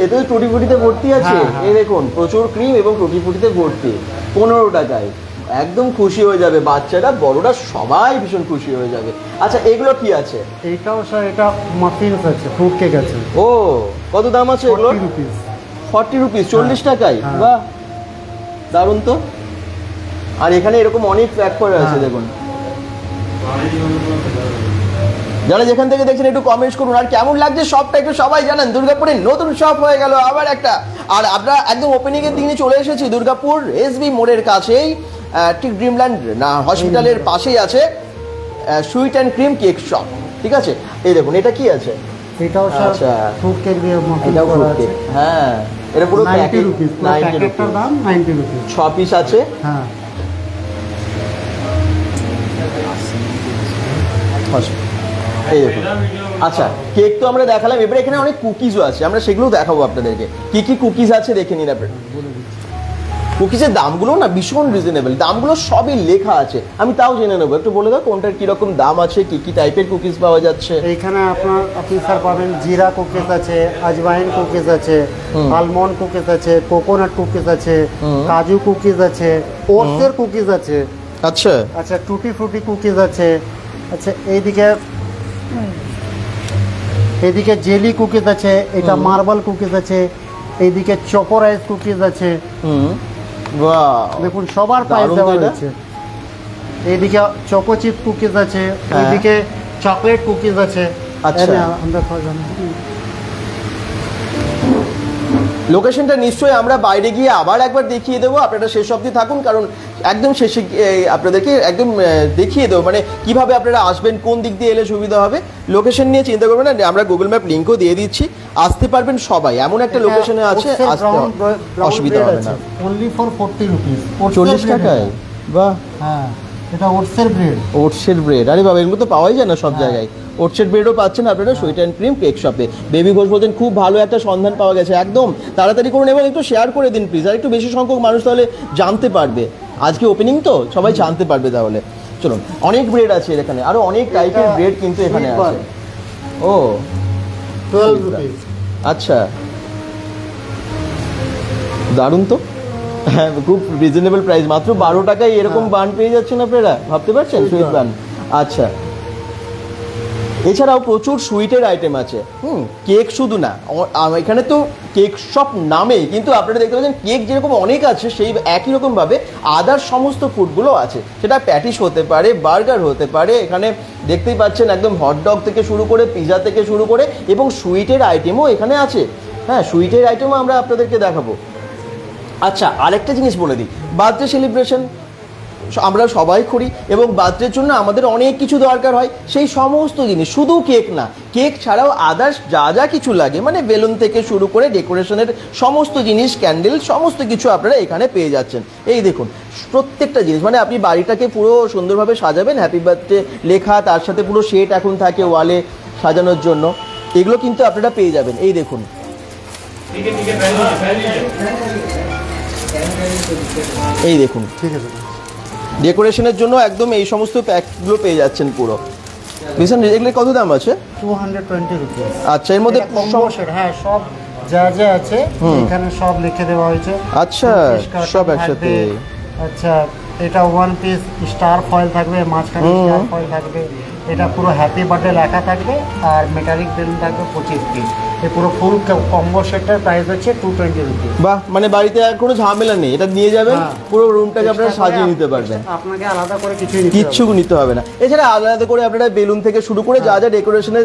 এতে টুটি ফুটিতে ভর্তি আছে। এই দেখুন, প্রচুর ক্রিম এবং টুটি ফুটিতে ভর্তি, 15 টাকায়। একদম খুশি হয়ে যাবে বাচ্চারা, বড়রা সবাই ভীষণ খুশি হয়ে যাবে। আচ্ছা, এগুলো কি আছে? এইটাও স্যার, এটা মাফিনস আছে, ফ্রুট কেক আছে। ও, কত দাম আছে এগুলো? 40 রুপিস, 40 টাকায়? বাহ, দারুণ তো। আর এখানে এরকম অনেক প্যাক করে আছে দেখুন। যারা যেখান থেকে দেখছেন একটু কমেন্টস করুন, আর কেমন লাগছে সবটা একটু সবাই জানান। দুর্গাপুরে নতুন শপ হয়ে গেল আবার একটা, আর আমরা একদম ওপেনিং এর দিনে চলে এসেছি দুর্গাপুর এসবি মোড়ের কাছেই, ঠিক ড্রিমল্যান্ড না হসপিটালের পাশেই আছে sweet and cream cake shop. ঠিক আছে, এই দেখুন, এটা কি আছে? এটাও স্যার ফ্রুট কেক দিয়ে মাফিন করা আছে। হ্যাঁ, এটা পুরো 90 রুপিস, 90 রুপিস দাম, 90 রুপিস। 6 পিস আছে। এই দেখুন। আচ্ছা, কেক তো আমরা দেখালাম, এবারে এখানে অনেক কুকিজও আছে, আমরা সেগুলো দেখাবো আপনাদেরকে। কি কি কুকিজ আছে দেখে নিন আপনারা। কুকিজের দামগুলো না ভীষণ রিজনেবল, দামগুলো সবই লেখা আছে, আমি তাও জেনে নেবো। একটু বলে দাও কোনটার কিরকম দাম আছে, কি কি টাইপের কুকিজ পাওয়া যাচ্ছে। এইখানে আপনি স্যার পাবেন জিরা কুকিজ আছে, আজওয়াইন কুকিজ আছে, আলমন্ড কুকিজ আছে, কোকোনাট কুকিজ আছে, কাজু কুকিজ আছে, ওটসের কুকিজ আছে। আচ্ছা আচ্ছা, টুটি ফ্রুটি কুকিজ আছে। আচ্ছা, এইদিকে জেলি কুকিজ আছে, এটা মার্বেল কুকিজ আছে, এইদিকে চকো রাইস কুকিজ আছে। বাহ, দেখুন সবার প্রাইস দেওয়া আছে। এইদিকে চকো চিপ কুকিজ আছে, এইদিকে চকলেট কুকিজ আছে। আচ্ছা, লোকেশনটা নিশ্চয়ই আমরা বাইরে গিয়ে আবার একবার দেখিয়ে দেবো, আপনারা শেষ অবধি থাকুন, কারণ একদম শেষে আপনাদেরকে একদম দেখিয়ে দেবো মানে কিভাবে আপনারা আসবেন, কোন দিক দিয়ে এলে সুবিধা হবে। লোকেশন নিয়ে চিন্তা করবেন না, আমরা গুগল ম্যাপ লিঙ্কও দিয়ে দিচ্ছি, আসতে পারবেন সবাই, এমন একটা লোকেশনে আছে, আসতে অসুবিধা হবে না। অনলি ফর 40 রুপিস, 40 টাকায়। বাহ, হ্যাঁ, এটা ওটসের ব্রেড। ওটসের ব্রেড, আরে বাবা, এগুলো তো পাওয়াই যায় না সব জায়গায়। ওটসের ব্রেডও পাচ্ছেন আপনারা সুইট অ্যান্ড ক্রিম কেক শপে। বেবি ঘোষ বলছেন খুব ভালো একটা সন্ধান পাওয়া গেছে, একদম তাড়াতাড়ি করুন এবং একটু শেয়ার করে দিন প্লিজ, আর একটু বেশি সংখ্যক মানুষ তাহলে জানতে পারবে। আজকে ওপেনিং তো সবাই জানতে পারবে তাহলে। চলুন, অনেক ব্রেড আছে এখানে, আরো অনেক টাইপের ব্রেড কিন্তু এখানে আছে। ও 12 রুপিস। আচ্ছা, দারুণ তো, হ্যাঁ খুব রিজনেবল প্রাইস, মাত্র 12 টাকায় এরকম বান পেয়ে যাচ্ছেন আপনারা, ভাবতে পারছেন? সুইট বান। আচ্ছা, এছাড়াও প্রচুর সুইটের আইটেম আছে। কেক শুধু না, এখানে তো কেক শপ নামেই, কিন্তু আপনারা দেখতে পাচ্ছেন কেক যেরকম অনেক আছে, সেই একই রকমভাবে আদার সমস্ত ফুডগুলো আছে। সেটা প্যাটিস হতে পারে, বার্গার হতে পারে, এখানে দেখতেই পাচ্ছেন একদম হটডগ থেকে শুরু করে, পিৎজা থেকে শুরু করে, এবং সুইটের আইটেমও এখানে আছে। হ্যাঁ, সুইটের আইটেমও আমরা আপনাদেরকে দেখাবো। আচ্ছা, আরেকটা জিনিস বলে দিই, বার্থডে সেলিব্রেশন আমরা সবাই করি এবং বার্থডের জন্য আমাদের অনেক কিছু দরকার হয়, সেই সমস্ত জিনিস, শুধু কেক না, কেক ছাড়াও আদার্স যা যা কিছু লাগে, মানে বেলুন থেকে শুরু করে ডেকোরেশনের সমস্ত জিনিস, ক্যান্ডেল, সমস্ত কিছু আপনারা এখানে পেয়ে যাচ্ছেন। এই দেখুন প্রত্যেকটা জিনিস, মানে আপনি বাড়িটাকে পুরো সুন্দরভাবে সাজাবেন, হ্যাপি বার্থডে লেখা, তার সাথে পুরো সেট এখন থাকে ওয়ালে সাজানোর জন্য, এগুলো কিন্তু আপনারা পেয়ে যাবেন। এই দেখুন, এই দেখুন, ঠিক আছে, ডেকোরেশনের জন্য একদম এই সমস্ত প্যাকগুলো পেয়ে যাচ্ছেন পুরো। ভীষণ, এগুলো কত দাম আছে? 220 রুপিস। আচ্ছা, এর মধ্যে হ্যাঁ, সব যা যা আছে এখানে সব লিখে দেওয়া হয়েছে। আচ্ছা, সব একসাথে। আচ্ছা, এটা 1 পিস স্টার ফয়েল থাকবে, মাঝখানে স্টার ফয়েল থাকবে, এটা পুরো হ্যাপি বার্থডে লেখা থাকবে, আর মেটালিক বেলুন থাকবে 25 পিস। এই পুরো ফুল কম্বো সেটটার প্রাইস হচ্ছে 220 রুপিস। বাহ, মানে বাড়িতে আর কোনো ঝামেলা নেই, এটা নিয়ে যাবেন, পুরো রুমটাকে আপনারা সাজিয়ে নিতে পারবেন, আপনাকে আলাদা করে কিচ্ছু নিতে হবে না। এছাড়া আলাদা করে আপনারা বেলুন থেকে শুরু করে যা যা ডেকোরেশনের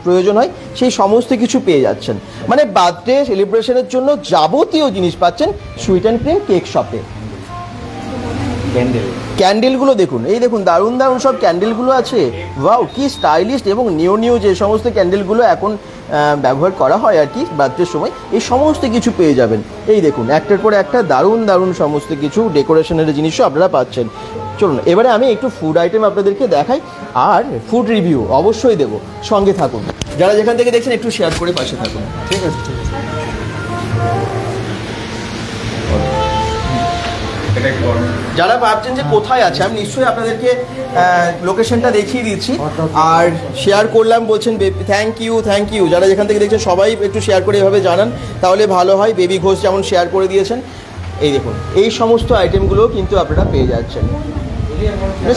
প্রয়োজন হয় সেই সমস্ত কিছু পেয়ে যাচ্ছেন। মানে বার্থডে সেলিব্রেশনের জন্য যাবতীয় জিনিস পাচ্ছেন সুইট অ্যান্ড ক্রিম কেক শপে। ক্যান্ডেলগুলো দেখুন, এই দেখুন দারুণ দারুণ সব ক্যান্ডেলগুলো আছে। ওয়াও, কি স্টাইলিশ এবং নিউ নিউ যে সমস্ত ক্যান্ডেলগুলো এখন ব্যবহার করা হয় আর কি বার্থডের সময়, এই সমস্ত কিছু পেয়ে যাবেন। এই দেখুন একটার পর একটা দারুণ দারুণ সমস্ত কিছু ডেকোরেশনের জিনিসও আপনারা পাচ্ছেন। চলুন, এবারে আমি একটু ফুড আইটেম আপনাদেরকে দেখাই, আর ফুড রিভিউ অবশ্যই দেবো, সঙ্গে থাকুন। যারা যেখান থেকে দেখছেন একটু শেয়ার করে পাশে থাকুন। ঠিক আছে, ঠিক আছে। যারা ভাবছেন যে কোথায় আছে, আমি নিশ্চয়ই আপনাদেরকে লোকেশনটা দেখিয়ে দিচ্ছি আর শেয়ার করলাম, বলছেন থ্যাংক ইউ। যারা যেখান থেকে দেখছেন সবাই একটু শেয়ার করে এভাবে জানান, তাহলে ভালো হয়। বেবি ঘোষ যেমন শেয়ার করে দিয়েছেন, এই দেখুন এই সমস্ত আইটেমগুলো কিন্তু আপনারা পেয়ে যাচ্ছেন।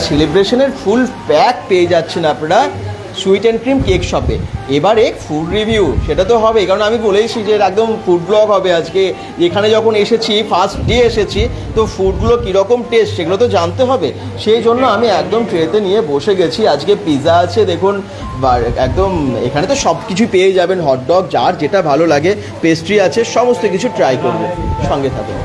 সেলিব্রেশনের ফুল প্যাক পেয়ে যাচ্ছেন আপনারা সুইট অ্যান্ড ক্রিম কেক শপে। এবারে ফুড রিভিউ সেটা তো হবে, কারণ আমি বলেইছি যে একদম ফুড ব্লগ হবে আজকে। এখানে যখন এসেছি, ফার্স্ট ডে এসেছি, তো ফুডগুলো কীরকম টেস্ট সেগুলো তো জানতে হবে। সেই জন্য আমি একদম ট্রেতে নিয়ে বসে গেছি। আজকে পিৎজা আছে দেখুন, একদম এখানে তো সব কিছুই পেয়ে যাবেন, হটডগ, যার যেটা ভালো লাগে, পেস্ট্রি আছে, সমস্ত কিছু ট্রাই করবেন, সঙ্গে থাকুন।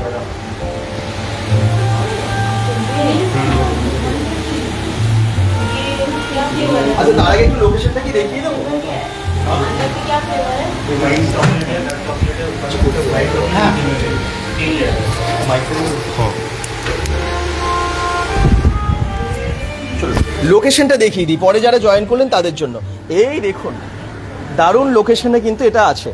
আচ্ছা, তার আগে একটু লোকেশনটা কি দেখিয়ে দেবো? লোকেশনটা দেখিয়ে দিই, পরে যারা জয়েন করলেন তাদের জন্য। এই দেখুন দারুণ লোকেশনে কিন্তু এটা আছে।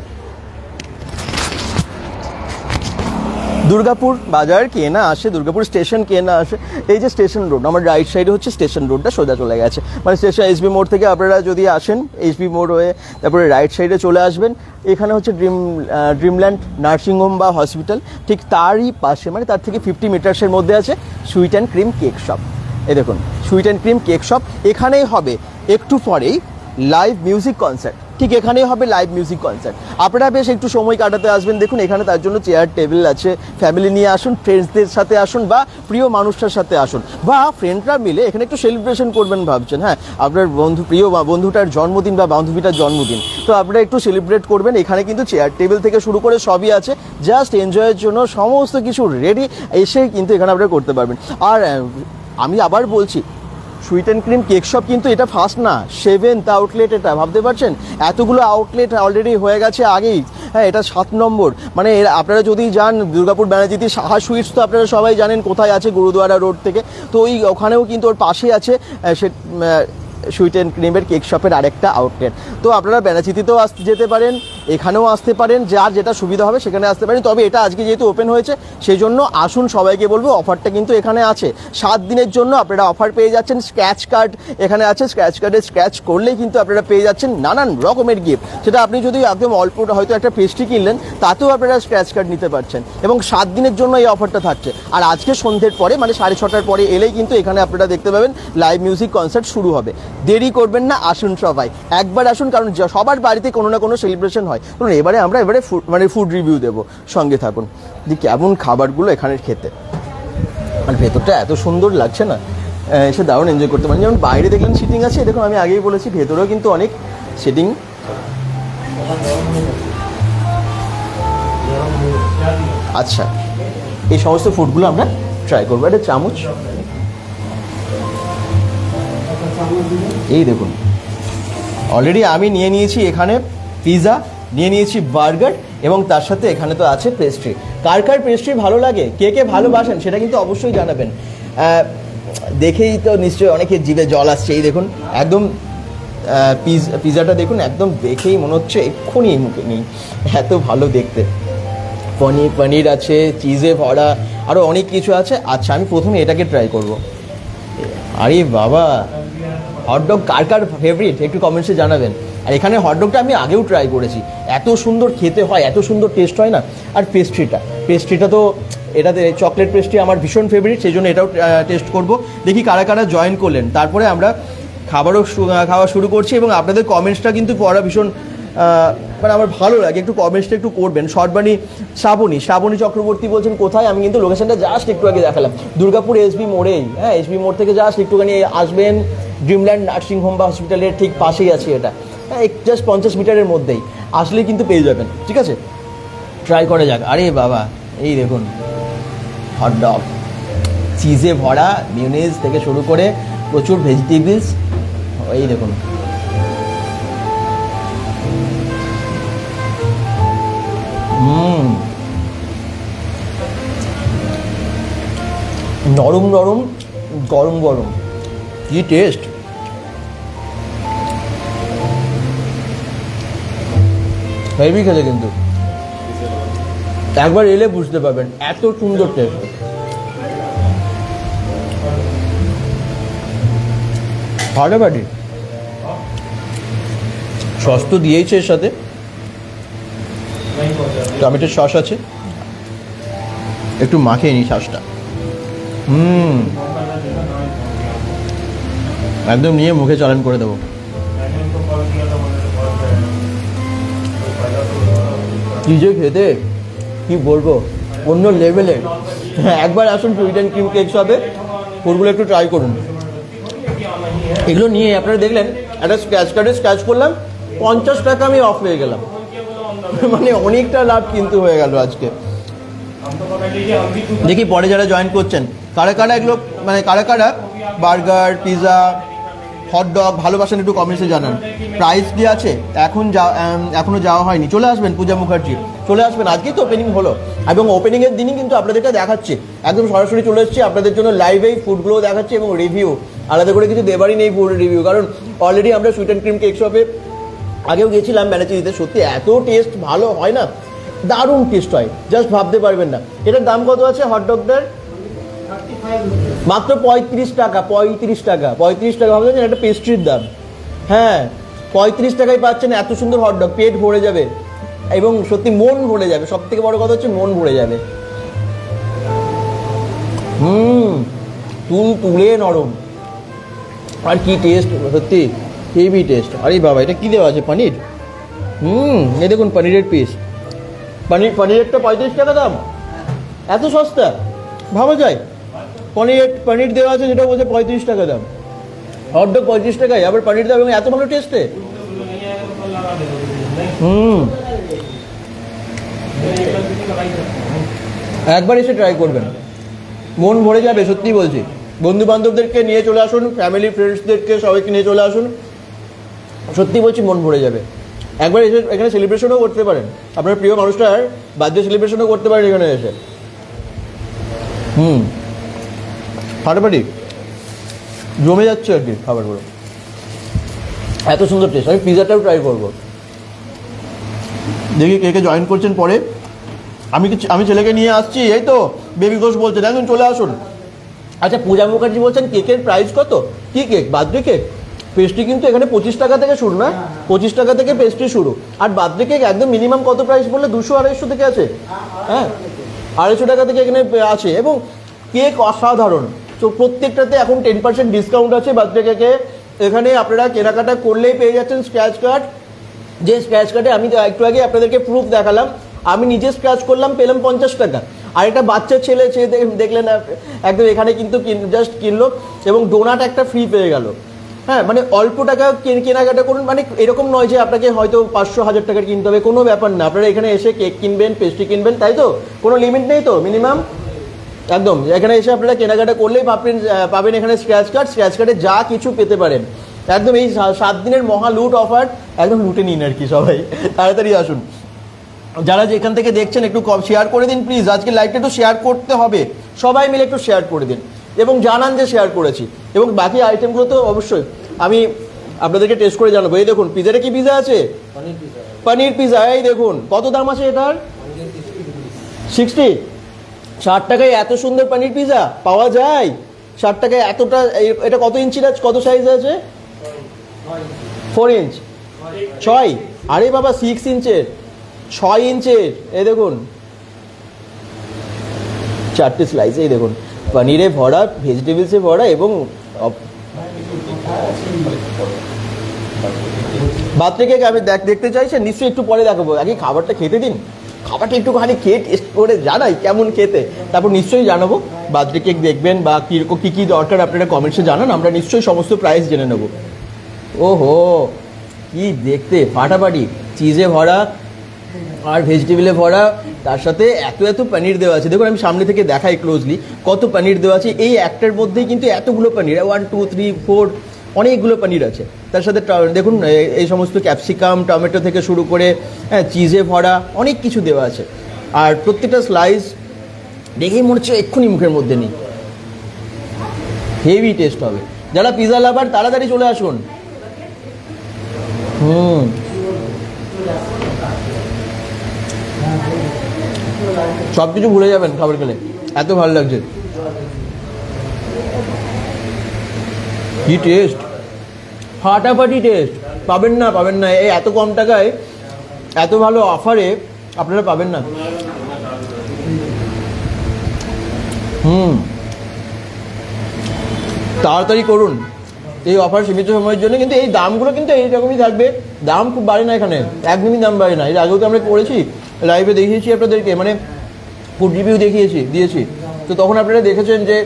দুর্গাপুর বাজার কে না আসে, দুর্গাপুর স্টেশন কে না আসে। এই যে স্টেশন রোড, আমার রাইট সাইডে হচ্ছে স্টেশন রোডটা সোজা চলে গেছে, মানে স্টেশন এসবি মোড় থেকে আপনারা যদি আসেন এসবি মোড় হয়ে তারপরে রাইট সাইডে চলে আসবেন। এখানে হচ্ছে ড্রিমল্যান্ড নার্সিংহোম বা হসপিটাল, ঠিক তারই পাশে মানে তার থেকে 50 মিটার্সের মধ্যে আছে sweet and cream cake shop. এই দেখুন sweet and cream cake shop. এখানেই হবে একটু পরেই লাইভ মিউজিক কনসার্ট, ঠিক এখানেই হবে লাইভ মিউজিক কনসার্ট। আপনারা বেশ একটু সময় কাটাতে আসবেন, দেখুন এখানে তার জন্য চেয়ার টেবিল আছে। ফ্যামিলি নিয়ে আসুন, ফ্রেন্ডসদের সাথে আসুন বা প্রিয় মানুষটার সাথে আসুন, বা ফ্রেন্ডরা মিলে এখানে একটু সেলিব্রেশন করবেন ভাবছেন, হ্যাঁ আপনার প্রিয় বন্ধুটার জন্মদিন বা বান্ধবীটার জন্মদিন, তো আপনারা একটু সেলিব্রেট করবেন। এখানে কিন্তু চেয়ার টেবিল থেকে শুরু করে সবই আছে, জাস্ট এনজয়ের জন্য সমস্ত কিছু রেডি, এসে কিন্তু এখানে আপনারা করতে পারবেন। আর আমি আবার বলছি, sweet and cream cake shop কিন্তু এটা ফার্স্ট না, 7th আউটলেট। এটা ভাবতে পারছেন এতগুলো আউটলেট অলরেডি হয়ে গেছে আগেই, হ্যাঁ এটা 7 নম্বর। মানে আপনারা যদি যান দুর্গাপুর ব্যানার্জিতে সাহা সুইটস, তো আপনারা সবাই জানেন কোথায় আছে, গুরুদুয়ারা রোড থেকে, তো ওখানেও কিন্তু ওর পাশেই আছে সে সুইট অ্যান্ড ক্রিমের কেক শপের আরেকটা আউটলেট। তো আপনারা ব্যানার্জিতেও যেতে পারেন, এখানেও আসতে পারেন, যার যেটা সুবিধা হবে সেখানে আসতে পারেন। তবে এটা আজকে যেহেতু ওপেন হয়েছে সেই জন্য আসুন, সবাইকে বলবো অফারটা কিন্তু এখানে আছে 7 দিনের জন্য আপনারা অফার পেয়ে যাচ্ছেন। স্ক্র্যাচ কার্ড এখানে আছে, স্ক্র্যাচ কার্ডে স্ক্র্যাচ করলেই কিন্তু আপনারা পেয়ে যাচ্ছেন নানান রকমের গিফট। সেটা আপনি যদি একদম অল্প হয়তো একটা পেস্ট্রি কিনলেন তাতেও আপনারা স্ক্র্যাচ কার্ড নিতে পারছেন, এবং 7 দিনের জন্য এই অফারটা থাকছে। আর আজকে সন্ধ্যের পরে মানে 6:30টার পরে এলেই কিন্তু এখানে আপনারা দেখতে পাবেন লাইভ মিউজিক কনসার্ট শুরু হবে। দেরি করবেন না, আসুন সবাই, একবার আসুন, কারণ সবার বাড়িতে কোনো না কোনো সেলিব্রেশন হয়। ধরুন এবারে ফুড রিভিউ দেবো, সঙ্গে থাকুন যে কেমন খাবারগুলো এখানে খেতে। আর ভেতরটা এত সুন্দর লাগছে না, এসে দারুণ এনজয় করতে পারেন। যেমন বাইরে দেখলেন সিটিং আছে, দেখুন আমি আগেই বলেছি ভেতরেও কিন্তু অনেক সিটিং। আচ্ছা, এই সমস্ত ফুডগুলো আমরা ট্রাই করবো। একটা চামচ, এই দেখুন অলরেডি আমি নিয়ে নিয়েছি এখানে পিৎজা, নিয়ে নিয়েছি বার্গার, এবং তার সাথে এখানে তো আছে পেস্ট্রি। কার কার পেস্ট্রি ভালো লাগে, কে কে ভালোবাসেন সেটা কিন্তু অবশ্যই জানাবেন। দেখেই তো নিশ্চয়ই অনেকের জিভে জল আসছে। এই দেখুন একদম পিৎজাটা দেখুন, একদম দেখেই মনে হচ্ছে এক্ষুনি মুখে নিই, এত ভালো দেখতে। পনির আছে, চিজে ভরা, আরও অনেক কিছু আছে। আচ্ছা আমি প্রথমে এটাকে ট্রাই করব। আরে বাবা, হটডগ কার কার ফেভারিট একটু কমেন্টসে জানাবেন। আর এখানে হটডগটা আমি আগেও ট্রাই করেছি, এত সুন্দর খেতে হয়, এত সুন্দর টেস্ট হয় না। আর পেস্ট্রিটা তো এটাতে চকলেট পেস্ট্রি আমার ভীষণ ফেভারিট, সেই জন্য এটাও টেস্ট করব। দেখি কারা কারা জয়েন করলেন, তারপরে আমরা খাওয়া শুরু করছি। এবং আপনাদের কমেন্টসটা কিন্তু পড়া ভীষণ মানে আমার ভালো লাগে, একটু কমেন্টসটা একটু করবেন। শর্টবাণী শ্রাবণী চক্রবর্তী বলছেন কোথায়, আমি কিন্তু লোকেশনটা জাস্ট একটু আগে দেখালাম, দুর্গাপুর এসবি মোড়েই। হ্যাঁ এসবি মোড় থেকে জাস্ট একটুখানি আসবেন, ড্রিমল্যান্ড নার্সিংহোম বা হসপিটালের ঠিক পাশেই আছে এটা, হ্যাঁ জাস্ট 50 মিটারের মধ্যেই আসলেই কিন্তু পেয়ে যাবেন। ঠিক আছে, ট্রাই করা যাক। আরে বাবা, এই দেখুন হটডগ, চিজে ভরা, মিউনিজ থেকে শুরু করে প্রচুর ভেজিটেবলস, এই দেখুন নরম নরম, গরম গরম, কি টেস্ট। হেভি খেতে, কিন্তু একবার এলে বুঝতে পারবেন এত সুন্দর টেস্ট। ফাটাফাটি সস তো দিয়েছে, এর সাথে টমেটোর সস আছে, একটু মাখিয়ে নিই সসটা। একদম নিয়ে মুখে চালান করে দেবো। কি যে খেতে, কি বলবো, অন্য লেভেলে। একবার আসুন সুইট অ্যান্ড ক্রিম কেক শপে, ফুডগুলো একটু ট্রাই করুন। এগুলো নিয়ে আপনারা দেখলেন একটা স্ক্র্যাচ কার্ডে স্ক্র্যাচ করলাম, 50 টাকা আমি অফ হয়ে গেলাম, মানে অনেকটা লাভ কিন্তু হয়ে গেল আজকে। দেখি পরে যারা জয়েন করছেন কারা কারা এগুলো, মানে কারা কারা বার্গার, পিৎজা, হটডগ ভালোবাসেন একটু কমেন্টসে জানান। প্রাইস কি আছে এখনও যাওয়া হয়নি, চলে আসবেন পূজা মুখার্জি, চলে আসবেন, আজকেই তো ওপেনিং হলো। এবং ওপেনিংয়ের দিনই কিন্তু আপনাদেরকে দেখাচ্ছি, একদম সরাসরি চলে এসেছি আপনাদের জন্য লাইভেই ফুডগুলোও দেখাচ্ছি এবং রিভিউ আলাদা করে কিছু দেবারই নেই পুরো রিভিউ, কারণ অলরেডি আমরা সুইট অ্যান্ড ক্রিম কেক শপে আগেও গেছিলাম ম্যানেজারিতে, সত্যি এত টেস্ট ভালো হয় না, দারুণ টেস্ট হয়, জাস্ট ভাবতে পারবেন না। এটার দাম কত আছে হটডগটার? মাত্র 35 টাকা। 35 টাকা, 35 টাকা ভাবছেন একটা পেস্ট্রির দাম। হ্যাঁ, 35 টাকায় পাচ্ছেন এত সুন্দর হটডগ, পেট ভরে যাবে এবং সত্যি মন ভরে যাবে। সব থেকে বড় কথা হচ্ছে মন ভরে যাবে। তুলে নরম, আর কি টেস্ট, সত্যি হেভি টেস্ট। আরে বাবা, এটা কি দেওয়া আছে? পনির। এই দেখুন পনিরের পিস, পনিরেরটা 35 টাকা দাম, এত সস্তা ভাবা যায়। পনির দেওয়া আছে যেটা বলছে 35 টাকা দাম, হটডগ 35 টাকায়, আবার পনির দেওয়া এবং এত ভালো টেস্টে। একবার এসে ট্রাই করবেন, মন ভরে যাবে, সত্যি বলছি। বন্ধু বান্ধবদেরকে নিয়ে চলে আসুন, ফ্যামিলি ফ্রেন্ডসদেরকে সবাইকে নিয়ে চলে আসুন, সত্যি বলছি মন ভরে যাবে। একবার এসে এখানে সেলিব্রেশনও করতে পারেন, আপনার প্রিয় মানুষটার বার্থডে সেলিব্রেশনও করতে পারেন এখানে এসে। ফাটাফাটি জমে যাচ্ছে আর কি খাবারগুলো, এত সুন্দর টেস্ট। আমি পিজাটাও ট্রাই করবো, দেখি কে কে জয়েন করছেন পরে। আমি ছেলেকে নিয়ে আসছি, এই তো বেবি ঘোষ বলছে, দেখুন চলে আসুন। আচ্ছা, পূজা মুখার্জি বলছেন কেকের প্রাইস কত? কি কেক? Birthday cake? পেস্ট্রি কিন্তু এখানে 25 টাকা থেকে শুরু, না 25 টাকা থেকে পেস্ট্রি শুরু। আর বার্থডে কেক একদম মিনিমাম কত প্রাইস বললে? 200-250 থেকে আছে। হ্যাঁ, 250 টাকা থেকে এখানে আছে, এবং কেক অসাধারণ। তো প্রত্যেকটাতে এখন 10% ডিসকাউন্ট আছে বার্থডে কেকে। এখানে আপনারা কেনাকাটা করলেই পেয়ে যাচ্ছেন স্ক্র্যাচ কার্ড, যে স্ক্র্যাচ কার্ডে আমি একটু আগে আপনাদেরকে প্রুফ দেখালাম, আমি নিজে স্ক্র্যাচ করলাম, পেলাম 50 টাকা। আর একটা বাচ্চা ছেলে দেখলেন একদম এখানে কিন্তু জাস্ট কিনলো এবং ডোনাট একটা ফ্রি পেয়ে গেল। হ্যাঁ, মানে অল্প টাকা কেনাকাটা করুন, মানে এরকম নয় যে আপনাকে হয়তো 500-1000 টাকার কিনতে হবে, কোনো ব্যাপার না। আপনারা এখানে এসে কেক কিনবেন, পেস্ট্রি কিনবেন, তাই তো? কোনো লিমিট নেই তো মিনিমাম? একদম, এখানে এসে আপনারা কেনাকাটা করলেই পাবেন এখানে স্ক্র্যাচ কার্ডে যা কিছু পেতে পারেন। একদম এই 7 দিনের মহা লুট অফার, একদম লুটে নিন আর কি সবাই, তাড়াতাড়ি আসুন। যারা যেখান থেকে দেখছেন একটু শেয়ার করে দিন প্লিজ, আজকে লাইভটা একটু শেয়ার করতে হবে, সবাই মিলে একটু শেয়ার করে দিন এবং জানান যে শেয়ার করেছি। এবং বাকি আইটেমগুলো তো অবশ্যই আমি আপনাদেরকে টেস্ট করে জানাবো। এই দেখুন পিজারে কি পিজা আছে? পনির পিজা। এই দেখুন কত দাম আছে এটার? 60 টাকায় এত সুন্দর পনির পিজা পাওয়া যায়? 60 টাকায় এতটা? এটা কত ইঞ্চির আছে, কত সাইজ আছে? 4 ইঞ্চ, 6? আরে বাবা 6 ইঞ্চের, 6 ইঞ্চের। এই দেখুন 4টে স্লাইস, এই দেখুন পনিরে ভরা, ভেজিটেবলসে ভরা, এবং বার্থডে কেক আমি দেখতে চাইছেন নিশ্চয়ই, একটু পরে দেখাবো, আগে খাবারটা খেতে দিন, খাবারটা একটুখানি খেয়ে টেস্ট করে জানাই কেমন খেতে, তারপর নিশ্চয়ই জানাবো। বার্থডে কেক দেখবেন বা কী কী দরকার আপনারা কমেন্টসে জানান, আমরা নিশ্চয়ই সমস্ত প্রাইস জেনে নেব। ওহো, কি দেখতে ফাটাফাটি, চিজে ভরা আর ভেজিটেবলে ভরা, তার সাথে এত পনির দেওয়া আছে। দেখুন আমি সামনে থেকে দেখাই ক্লোজলি কত পনির দেওয়া আছে। এই একটার মধ্যেই কিন্তু এতগুলো পনির, 1 2 3 4 অনেকগুলো পনির আছে। তার সাথে দেখুন এই সমস্ত ক্যাপসিকাম, টমেটো থেকে শুরু করে চিজে ভরা অনেক কিছু দেওয়া আছে। আর প্রত্যেকটা স্লাইস দেখেই মনে হচ্ছে এক্ষুনি মুখের মধ্যে নেই, হেভি টেস্ট হবে। যারা পিজা লাভার তাড়াতাড়ি চলে আসুন। সব কিছু ভুলে যাবেন খাবার খেলে, এত ভালো লাগছে। কি টেস্ট, ফাটাফাটি টেস্ট, পাবেন না এই এত কম টাকায়, এত ভালো অফারে আপনারা পাবেন না। তাড়াতাড়ি করুন, এই অফার সীমিত সময়ের জন্য, কিন্তু এই দামগুলো কিন্তু এইরকমই থাকবে, দাম খুব বাড়ে না এখানে, একদমই দাম বাড়ে না। এর আগেও তো আমরা করেছি, লাইভে দেখিয়েছি আপনাদেরকে, মানে ফুড রিভিউ দিয়েছি, তো তখন আপনারা দেখেছেন যে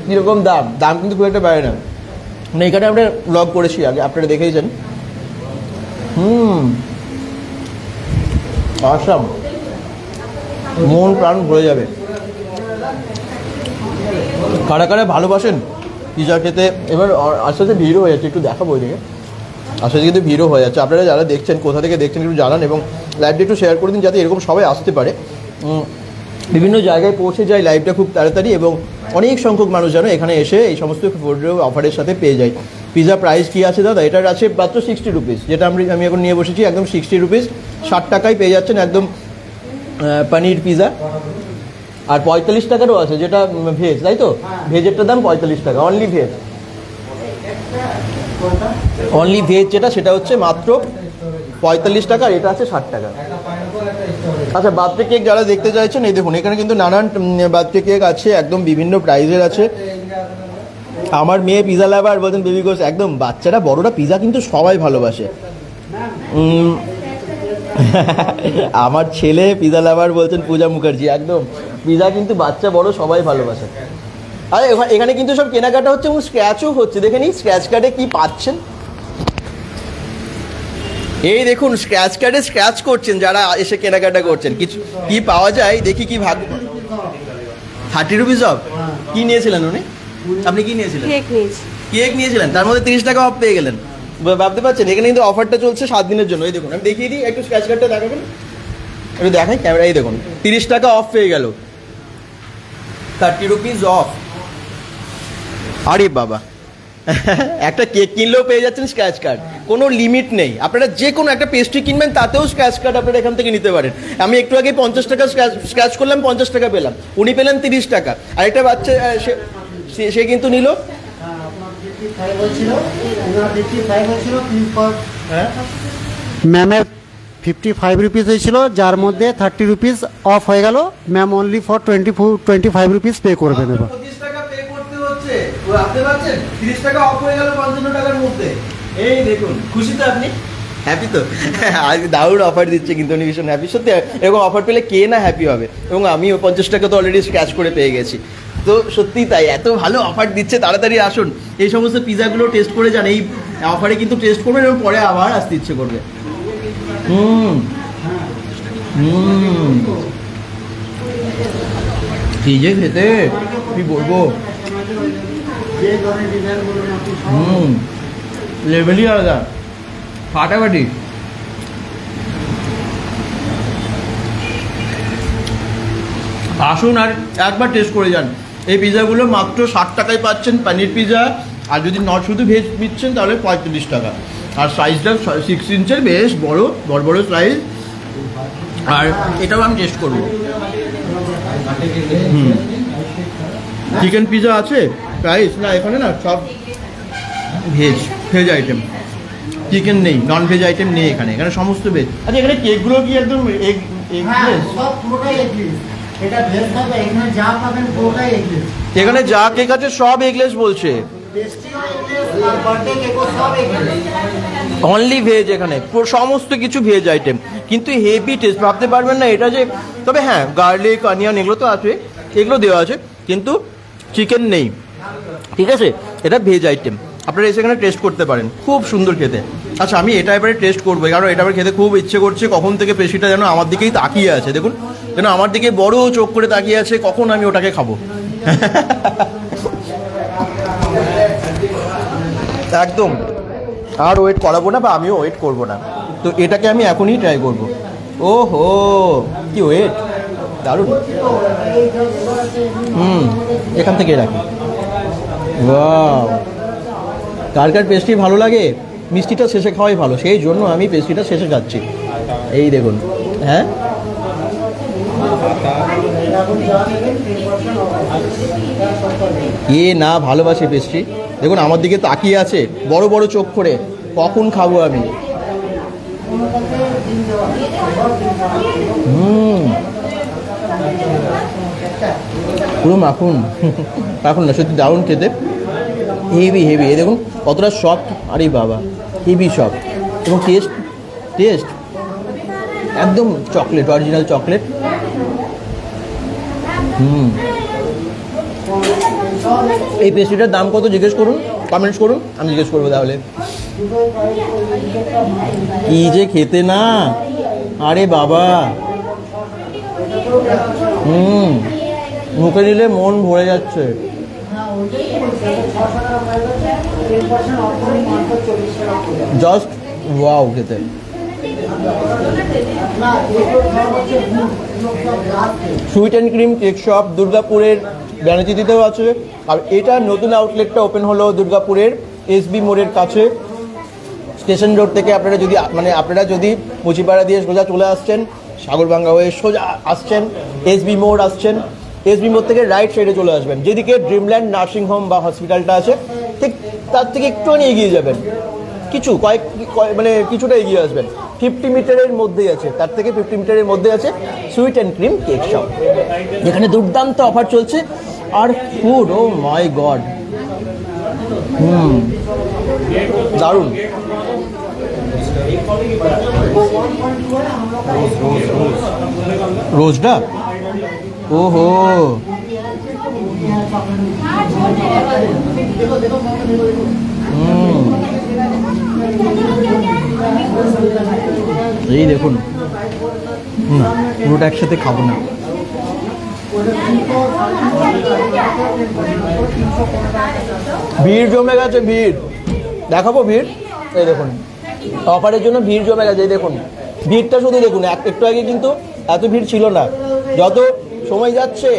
কীরকম দাম কিন্তু খুব একটা বাড়ে না। মানে এখানে আমরা ব্লগ করেছি আগে, আপনারা দেখেইছেন। আসাম, মন প্রাণ ভরে যাবে। কারা কারা ভালোবাসেন পিজা খেতে? এবার আস্তে আস্তে ভিড়ও হয়ে যাচ্ছে, একটু দেখাবো ওইদিকে, আস্তে আস্তে কিন্তু ভিড়ও হয়ে যাচ্ছে। আপনারা যারা দেখছেন, কোথা থেকে দেখছেন একটু জানান এবং লাইভটা একটু শেয়ার করে দিন, যাতে এরকম সবাই আসতে পারে। বিভিন্ন জায়গায় পৌঁছে যায় লাইভটা খুব তাড়াতাড়ি, এবং অনেক সংখ্যক মানুষ যেন এখানে এসে এই সমস্ত অফারের সাথে পেয়ে যায়। পিজা প্রাইস কি আছে দাদা? এটার আছে মাত্র 60 রুপিস, যেটা আমি এখন নিয়ে বসেছি একদম 60 রুপিস, 60 টাকায় পেয়ে যাচ্ছেন একদম পনির পিজা। আর 45 টাকারও আছে যেটা ভেজ, তাই তো? ভেজেরটার দাম 45 টাকা, অনলি ভেজ। অনলি ভেজ যেটা সেটা হচ্ছে মাত্র 45 টাকা, এটা আছে 60 টাকা। আচ্ছা, বার্থডে কেক যারা দেখতে চাইছেন, এই দেখুন এখানে কিন্তু নানান বার্থডে কেক আছে, একদম বিভিন্ন প্রাইজের আছে। আমার মেয়ে পিজা লাভার বলছেন বেবি গোস, একদম বাচ্চারা বড়রা পিজা কিন্তু সবাই ভালোবাসে। আমার ছেলে পিজা লাভার বলছেন পূজা মুখার্জি, একদম পিজা কিন্তু বাচ্চা বড় সবাই ভালোবাসে। আরে এখানে কিন্তু সব কেনাকাটা হচ্ছে এবং স্ক্র্যাচও হচ্ছে, দেখে নিই স্ক্র্যাচ কার্ডে কি পাচ্ছেন। এই দেখুন স্ক্র্যাচ কার্ডে স্ক্র্যাচ করছেন যারা এসে কেনাকাটা করছেন, কিছু কি পাওয়া যায় দেখি, কি ভাগ। 30 রুপিস অফ কি নিয়েছিলেন উনি? আপনি কি নিয়েছিলেন? কেক নিয়েছিলেন, তার মধ্যে 30 টাকা অফ পেয়ে গেলেন। ভাবতে পারছেন এখানে কিন্তু অফারটা চলছে 7 দিনের জন্য। এই দেখুন আমি দেখিয়ে দিই, একটু স্ক্র্যাচ কার্ডটা দেখাবেন, একটু দেখাই ক্যামেরা। এই দেখুন 30 টাকা অফ পেয়ে গেল, 30 রুপিস অফ। আরে বাবা, একটা কেক কিনলেও পেয়ে যাচ্ছেন স্ক্র্যাচ কার্ড, কোনো লিমিট নেই। আপনারা যে কোনো একটা পেস্ট্রি কিনবেন তাতেও স্ক্র্যাচ কার্ড আপনারা এখান থেকে নিতে পারেন। আমি একটু আগে 50 টাকা স্ক্র্যাচ করলাম, 50 টাকা পেলাম, উনি পেলেন 30 টাকা। আর একটা বাচ্চা সে কিন্তু নিল ম্যামের 55 রুপিস হয়েছিল, যার মধ্যে 30 রুপিস অফ হয়ে গেল। Ma'am only for 25 rupees pay করবেন। এবার 25 টাকা পে করতে হচ্ছে, ভাবতে পারছেন 30 টাকা অফ হয়ে গেল 55 টাকার মধ্যে। এই দেখুন, খুশি তো আপনি? হ্যাপি তো? আজকে দারুণ অফার দিচ্ছে কিন্তু উনি, ভীষণ হ্যাপি। সত্যি এরকম অফার পেলে কে না হ্যাপি হবে, এবং আমিও 50 টাকা তো অলরেডি স্ক্র্যাচ করে পেয়ে গেছি। তো সত্যিই তাই, এত ভালো অফার দিচ্ছে, তাড়াতাড়ি আসুন এই সমস্ত পিজাগুলো টেস্ট করে যান। এই অফারে কিন্তু টেস্ট করবেন এবং পরে আবার আসতে ইচ্ছে করবে। কি যে খেতে, কি বলবো, লেভেলই আলাদা, ফাটাফাটি। আসুন আর একবার টেস্ট করে যান। এই পিজাগুলো মাত্র 60 টাকায় পাচ্ছেন পনির পিজা, আর যদি শুধু ভেজ নিচ্ছেন তাহলে 45 টাকা। আর সাইজটা 6 ইঞ্চের বেশ বড় বড় সাইজ, আর এটাও আমি টেস্ট করবো। চিকেন পিজা আছে প্রাইস না এখানে, না সব ভেজ আইটেম, চিকেন নেই, নন ভেজ আইটেম নেই এখানে, এখানে সমস্ত ভেজ। আচ্ছা, এখানে কেকগুলো কি একদম এখানে যা কেক আছে সব এগলেস বলছে, অনলি ভেজ, এখানে সমস্ত কিছু ভেজ আইটেম, কিন্তু হেভি টেস্ট, ভাবতে পারবেন না এটা যে। তবে হ্যাঁ, গার্লিক অনিয়ন এগুলো তো আছে, এগুলো দেওয়া আছে, কিন্তু চিকেন নেই, ঠিক আছে? এটা ভেজ আইটেম, আপনারা এসে এখানে টেস্ট করতে পারেন, খুব সুন্দর খেতে। আচ্ছা, আমি এটা এবারে টেস্ট করবো, কারণ এটা এবার খেতে খুব ইচ্ছে করছে। কখন থেকে পেশিটা যেন আমার দিকেই তাকিয়ে আছে, দেখুন যেন আমার দিকে বড় চোখ করে তাকিয়ে আছে, কখন আমি ওটাকে খাবো। একদম আর ওয়েট করাবো না, বা আমিও ওয়েট করবো না, তো এটাকে আমি এখনই ট্রাই করবো। ওহো, কি ওয়েট, দারুণ। এখান থেকে রাখি। ওয়াও, কার কার পেস্ট্রি ভালো লাগে? মিষ্টিটা শেষে খাওয়াই ভালো, সেই জন্য আমি পেস্ট্রিটা শেষে খাচ্ছি। এই দেখুন, হ্যাঁ কে না ভালোবাসে পেস্ট্রি, দেখুন আমার দিকে তাকিয়ে আছে বড় বড় চোখ করে, কখন খাবো আমি। পুরো মাখন, মাখন না, সত্যি দারুণ খেতে, হেভি হেভি। এই দেখুন কতটা সফট, আরে বাবা হেভি সফট, এবং টেস্ট একদম চকলেট, অরিজিনাল চকলেট। এই পেস্ট্রিটার দাম কত জিজ্ঞেস করুন, কমেন্টস করুন, আমি জিজ্ঞেস করবো তাহলে। কি যে খেতে না, আরে বাবা, মুখে নিলে মন ভরে যাচ্ছে। জাস্ট ওয়াও খেতে, sweet and cream cake shop দুর্গাপুরের ব্যানার্জিতেও আছে, আর এটা নতুন আউটলেটটা ওপেন হলো দুর্গাপুরের এসবি মোড়ের কাছে। স্টেশন রোড থেকে আপনারা যদি মুচিপাড়া দিয়ে সোজা চলে আসছেন, সাগরবাঙ্গা হয়ে সোজা আসছেন, এসবি মোড় আসছেন, এসবি মোড় থেকে রাইট সাইডে চলে আসবেন, যেদিকে ড্রিমল্যান্ড নার্সিং হোম বা হসপিটালটা আছে ঠিক তার থেকে একটুখানি এগিয়ে যাবেন, কিছুটা এগিয়ে আসবেন, 50 মিটারের মধ্যেই আছে, তার থেকে 50 মিটারের মধ্যে আছে sweet and cream cake shop, যেখানে দুর্দান্ত অফার চলছে। আর ফুড, ও মাই গড, দারুণ। রোজটা, ওহো, এই দেখুন, পুরোটা একসাথে খাবো না। ভিড় জমে গেছে, ভিড় দেখাবো, ভিড় এই দেখুন, অফারের জন্য ভিড় জমে গেছে, এই দেখুন ভিড়টা শুধু দেখুন। একটু আগে কিন্তু এত ভিড় ছিল না, যত সময় যাচ্ছে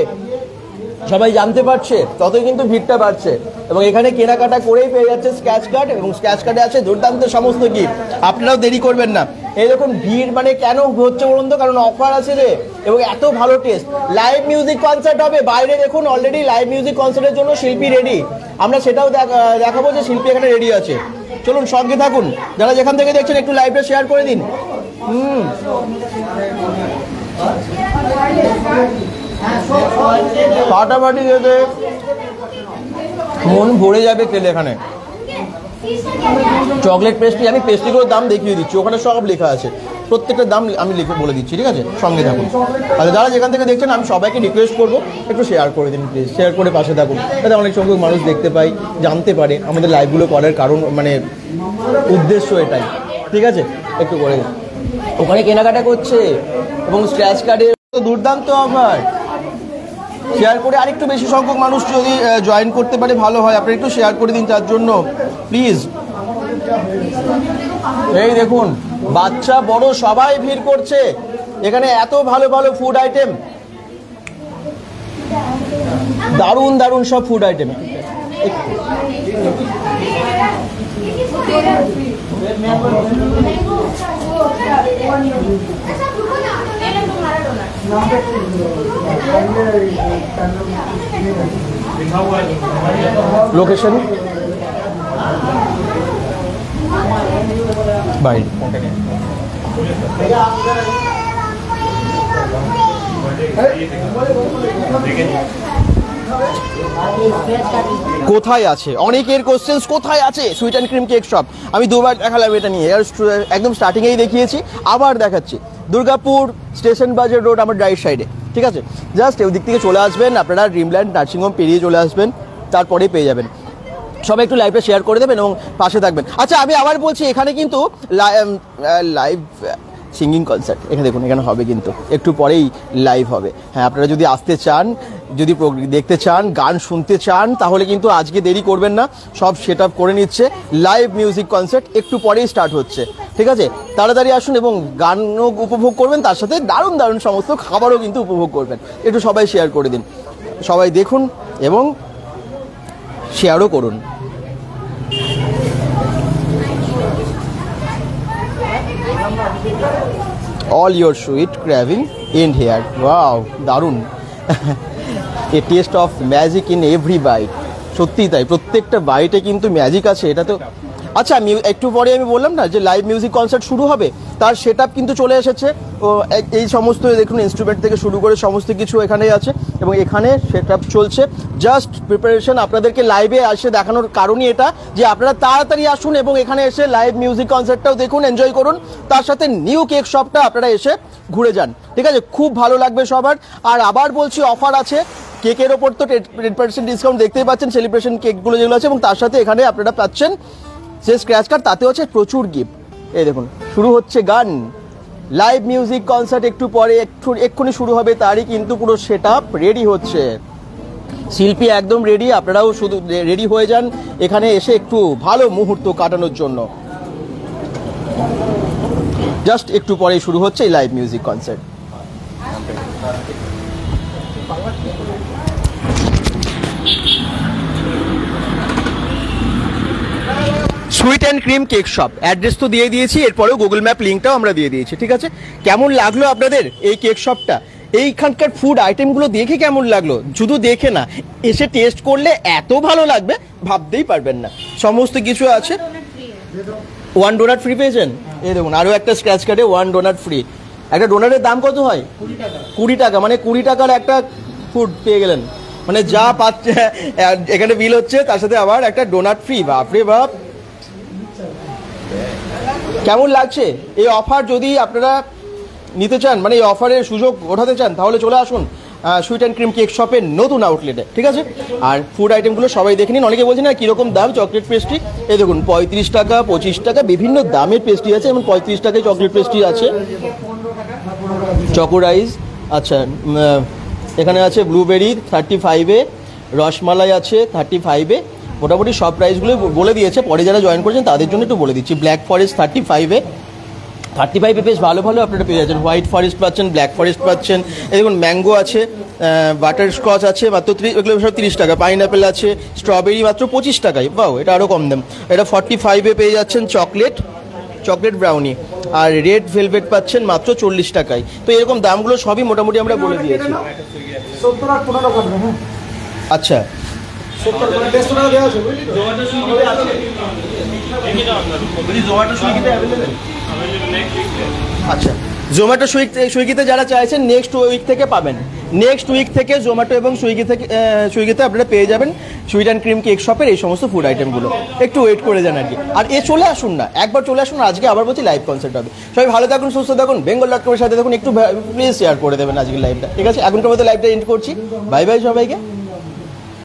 সবাই জানতে পারছে ততই কিন্তু ভিড়টা বাড়ছে। এবং এখানে কেনাকাটা করেই পেয়ে যাচ্ছে স্ক্র্যাচ কার্ড, এবং স্ক্র্যাচ কার্ডে আছে দুর্দান্ত সমস্ত গিফট। আপনারাও দেরি করবেন না। এই দেখুন ভিড় কেন হচ্ছে বলুন তো, কারণ অফার আছে রে, এবং এত ভালো টেস্ট। লাইভ মিউজিক কনসার্ট হবে বাইরে, দেখুন অলরেডি লাইভ মিউজিক কনসার্টের জন্য শিল্পী রেডি। আমরা সেটাও দেখাবো যে শিল্পী এখানে রেডি আছে। চলুন সঙ্গে থাকুন, যারা যেখান থেকে দেখছেন একটু লাইভটা শেয়ার করে দিন। ফাটাফাটি যেতে মন ভরে যাবে খেলে। এখানে চকলেট পেস্ট্রি, আমি পেস্ট্রিগুলোর দাম দেখিয়ে দিচ্ছি, ওখানে সব লেখা আছে, প্রত্যেকটা দাম আমি লিখে বলে দিচ্ছি, ঠিক আছে? সঙ্গে থাকুন। আর যারা যেখান থেকে দেখছেন আমি সবাইকে রিকোয়েস্ট করবো একটু শেয়ার করে দিন প্লিজ, শেয়ার করে পাশে থাকুন, যাতে অনেক সংখ্যক মানুষ দেখতে পাই, জানতে পারে আমাদের লাইভগুলো করার কারণ, উদ্দেশ্য এটাই, ঠিক আছে? একটু করে দিন। ওখানে কেনাকাটা করছে এবং স্ক্র্যাচ কার্ডের দুর্দান্ত অফার, শেয়ার করে আরেকটু বেশি সংখ্যক মানুষ যদি জয়েন করতে পারে ভালো হয়। আপনারা একটু শেয়ার করে দিন তার জন্য প্লিজ। এই দেখুন বাচ্চা বড় সবাই ভিড় করছে, এখানে এত ভালো ভালো ফুড আইটেম, দারুণ দারুণ সব ফুড আইটেম। লোকেশন বাইরে, কোথায় আছে অনেকের কোশ্চেন্স, কোথায় আছে sweet and cream cake shop? আমি দুবার দেখালাম এটা নিয়ে, একদম স্টার্টিংয়েই দেখিয়েছি, আবার দেখাচ্ছি। দুর্গাপুর স্টেশন বাজার রোড আমার রাইট সাইডে, ঠিক আছে? জাস্ট ওই দিক থেকে চলে আসবেন, আপনারা ড্রিমল্যান্ড নার্সিংহোম পেরিয়ে চলে আসবেন, তারপরে পেয়ে যাবেন। সবাই একটু লাইভটা শেয়ার করে দেবেন এবং পাশে থাকবেন। আচ্ছা আমি আবার বলছি, এখানে কিন্তু লাইভ সিঙ্গিং কনসার্ট এখানে দেখুন, এখানে হবে কিন্তু একটু পরেই লাইভ হবে। হ্যাঁ, আপনারা যদি আসতে চান, যদি দেখতে চান, গান শুনতে চান, তাহলে কিন্তু আজকে দেরি করবেন না, সব সেট আপ করে নিচ্ছে। লাইভ মিউজিক কনসার্ট একটু পরেই স্টার্ট হচ্ছে, ঠিক আছে? তাড়াতাড়ি আসুন এবং গানও উপভোগ করবেন, তার সাথে দারুণ দারুণ সমস্ত খাবারও কিন্তু উপভোগ করবেন। একটু সবাই শেয়ার করে দিন, সবাই দেখুন এবং শেয়ারও করুন। All your sweet craving end here. Wow, দারুণ। A taste of magic in every bite. সত্যিই তাই, প্রত্যেকটা বাইটে কিন্তু ম্যাজিক আছে, এটা তো। আচ্ছা একটু পরে আমি বললাম না যে লাইভ মিউজিক কনসার্ট শুরু হবে, তার সেট আপ কিন্তু চলে এসেছে। এই সমস্ত দেখুন ইনস্ট্রুমেন্ট থেকে শুরু করে সমস্ত কিছু এখানেই আছে এবং এখানে সেট আপ চলছে। জাস্ট প্রিপারেশন, আপনাদেরকে লাইভে এসে দেখানোর কারণই এটা যে আপনারা তাড়াতাড়ি আসুন এবং এখানে এসে লাইভ মিউজিক কনসার্টটাও দেখুন, এনজয় করুন, তার সাথে নিউ কেক শপটা আপনারা এসে ঘুরে যান, ঠিক আছে? খুব ভালো লাগবে সবার। আর আবার বলছি, অফার আছে কেকের ওপর, তো 10% ডিসকাউন্ট দেখতেই পাচ্ছেন, সেলিব্রেশন কেকগুলো যেগুলো আছে, এবং তার সাথে এখানে আপনারা পাচ্ছেন যে স্ক্র্যাচ কার্ড, তাতেও আছে প্রচুর গিফট। এই দেখুন শুরু হচ্ছে গান, লাইভ মিউজিক কনসার্ট একটু পরে, এক্ষুনি শুরু হবে, তারই কিন্তু পুরো সেট আপ রেডি হচ্ছে। শিল্পী একদম রেডি, আপনারাও শুধু রেডি হয়ে যান এখানে এসে একটু ভালো মুহূর্ত কাটানোর জন্য। জাস্ট একটু পরেই শুরু হচ্ছে এই live music concert. Sweet and cream cake shop, address তো দিয়ে দিয়েছি, এরপরেও গুগল ম্যাপ লিঙ্কটাও আমরা দিয়ে দিয়েছি, ঠিক আছে? কেমন লাগলো আপনাদের এই কেক শপটা? এইখানকার ফুড আইটেমগুলো দেখে কেমন লাগলো? শুধু দেখে না, এসে টেস্ট করলে এত ভালো লাগবে ভাবতেই পারবেন না। সমস্ত কিছু আছে। 1 ডোনাট ফ্রি পেয়েছেন? এই দেখুন, আরও একটা স্ক্র্যাচ কার্ডে 1 ডোনাট ফ্রি। একটা ডোনাটের দাম কত হয়? 20 টাকা। মানে 20 টাকার একটা ফুড পেয়ে গেলেন। মানে যা পাচ্ছে এখানে বিল হচ্ছে, তার সাথে আবার একটা ডোনাট ফ্রি। বাপরে বাপ, কেমন লাগছে এই অফার? যদি আপনারা নিতে চান, মানে এই অফারের সুযোগ ওঠাতে চান, তাহলে চলে আসুন সুইট অ্যান্ড ক্রিম কেক শপের নতুন আউটলেটে, ঠিক আছে? আর ফুড আইটেমগুলো সবাই দেখে নিন। অনেকে বলছে না কীরকম দাম চকলেট পেস্ট্রি, এই দেখুন 35 টাকা, 25 টাকা, বিভিন্ন দামের পেস্ট্রি আছে। এবং 35 টাকায় চকলেট পেস্ট্রি আছে, চকো রাইস। আচ্ছা, এখানে আছে ব্লুবেরি 35-এ, রসমালাই আছে 35-এ। মোটামুটি সব প্রাইসগুলো বলে দিয়েছে, পরে যারা জয়েন করেছেন তাদের জন্য একটু বলে দিচ্ছি। ব্ল্যাক ফরেস্ট 35-এ, 35-এ বেশ ভালো ভালো আপনারা পেয়ে যাচ্ছেন। হোয়াইট ফরেস্ট পাচ্ছেন, ব্ল্যাক ফরেস্ট পাচ্ছেন। এই দেখুন ম্যাঙ্গো আছে, বাটার স্কচ আছে মাত্র 30, এগুলো সব 30 টাকা। পাইনঅ্যাপেল আছে, স্ট্রবেরি মাত্র 25 টাকায়। বাও, এটা আরও কম দাম। এটা 45-এ পেয়ে যাচ্ছেন চকলেট ব্রাউনি। আর রেড ভেলভেট পাচ্ছেন মাত্র 40 টাকায়। তো এরকম দামগুলো সবই মোটামুটি আমরা বলে দিয়েছি। 70 আর 15 কাটবে। হ্যাঁ, আচ্ছা, 70 করে 150 টাকা দেওয়া আছে, বুঝলি তো? আচ্ছা, জোম্যাটো সুইগিতে যারা চাইছেন নেক্সট উইক থেকে পাবেন। নেক্সট উইক থেকে জোম্যাটো এবং সুইগিতে আপনারা পেয়ে যাবেন সুইট অ্যান্ড ক্রিম কেক শপের এই সমস্ত ফুড আইটেমগুলো। একটু ওয়েট করে যান আর কি। আর চলে আসুন না, একবার চলে আসুন। আজকে আবার বলছি লাইভ কনসার্ট হবে। সবাই ভালো থাকুন, সুস্থ থাকুন, bengal.com-এর সাথে থাকুন। একটু প্লিজ শেয়ার করে দেবেন আজকের লাইভটা, ঠিক আছে? এখনকার মতো লাইভটা এন্ড করছি। বাই বাই সবাইকে।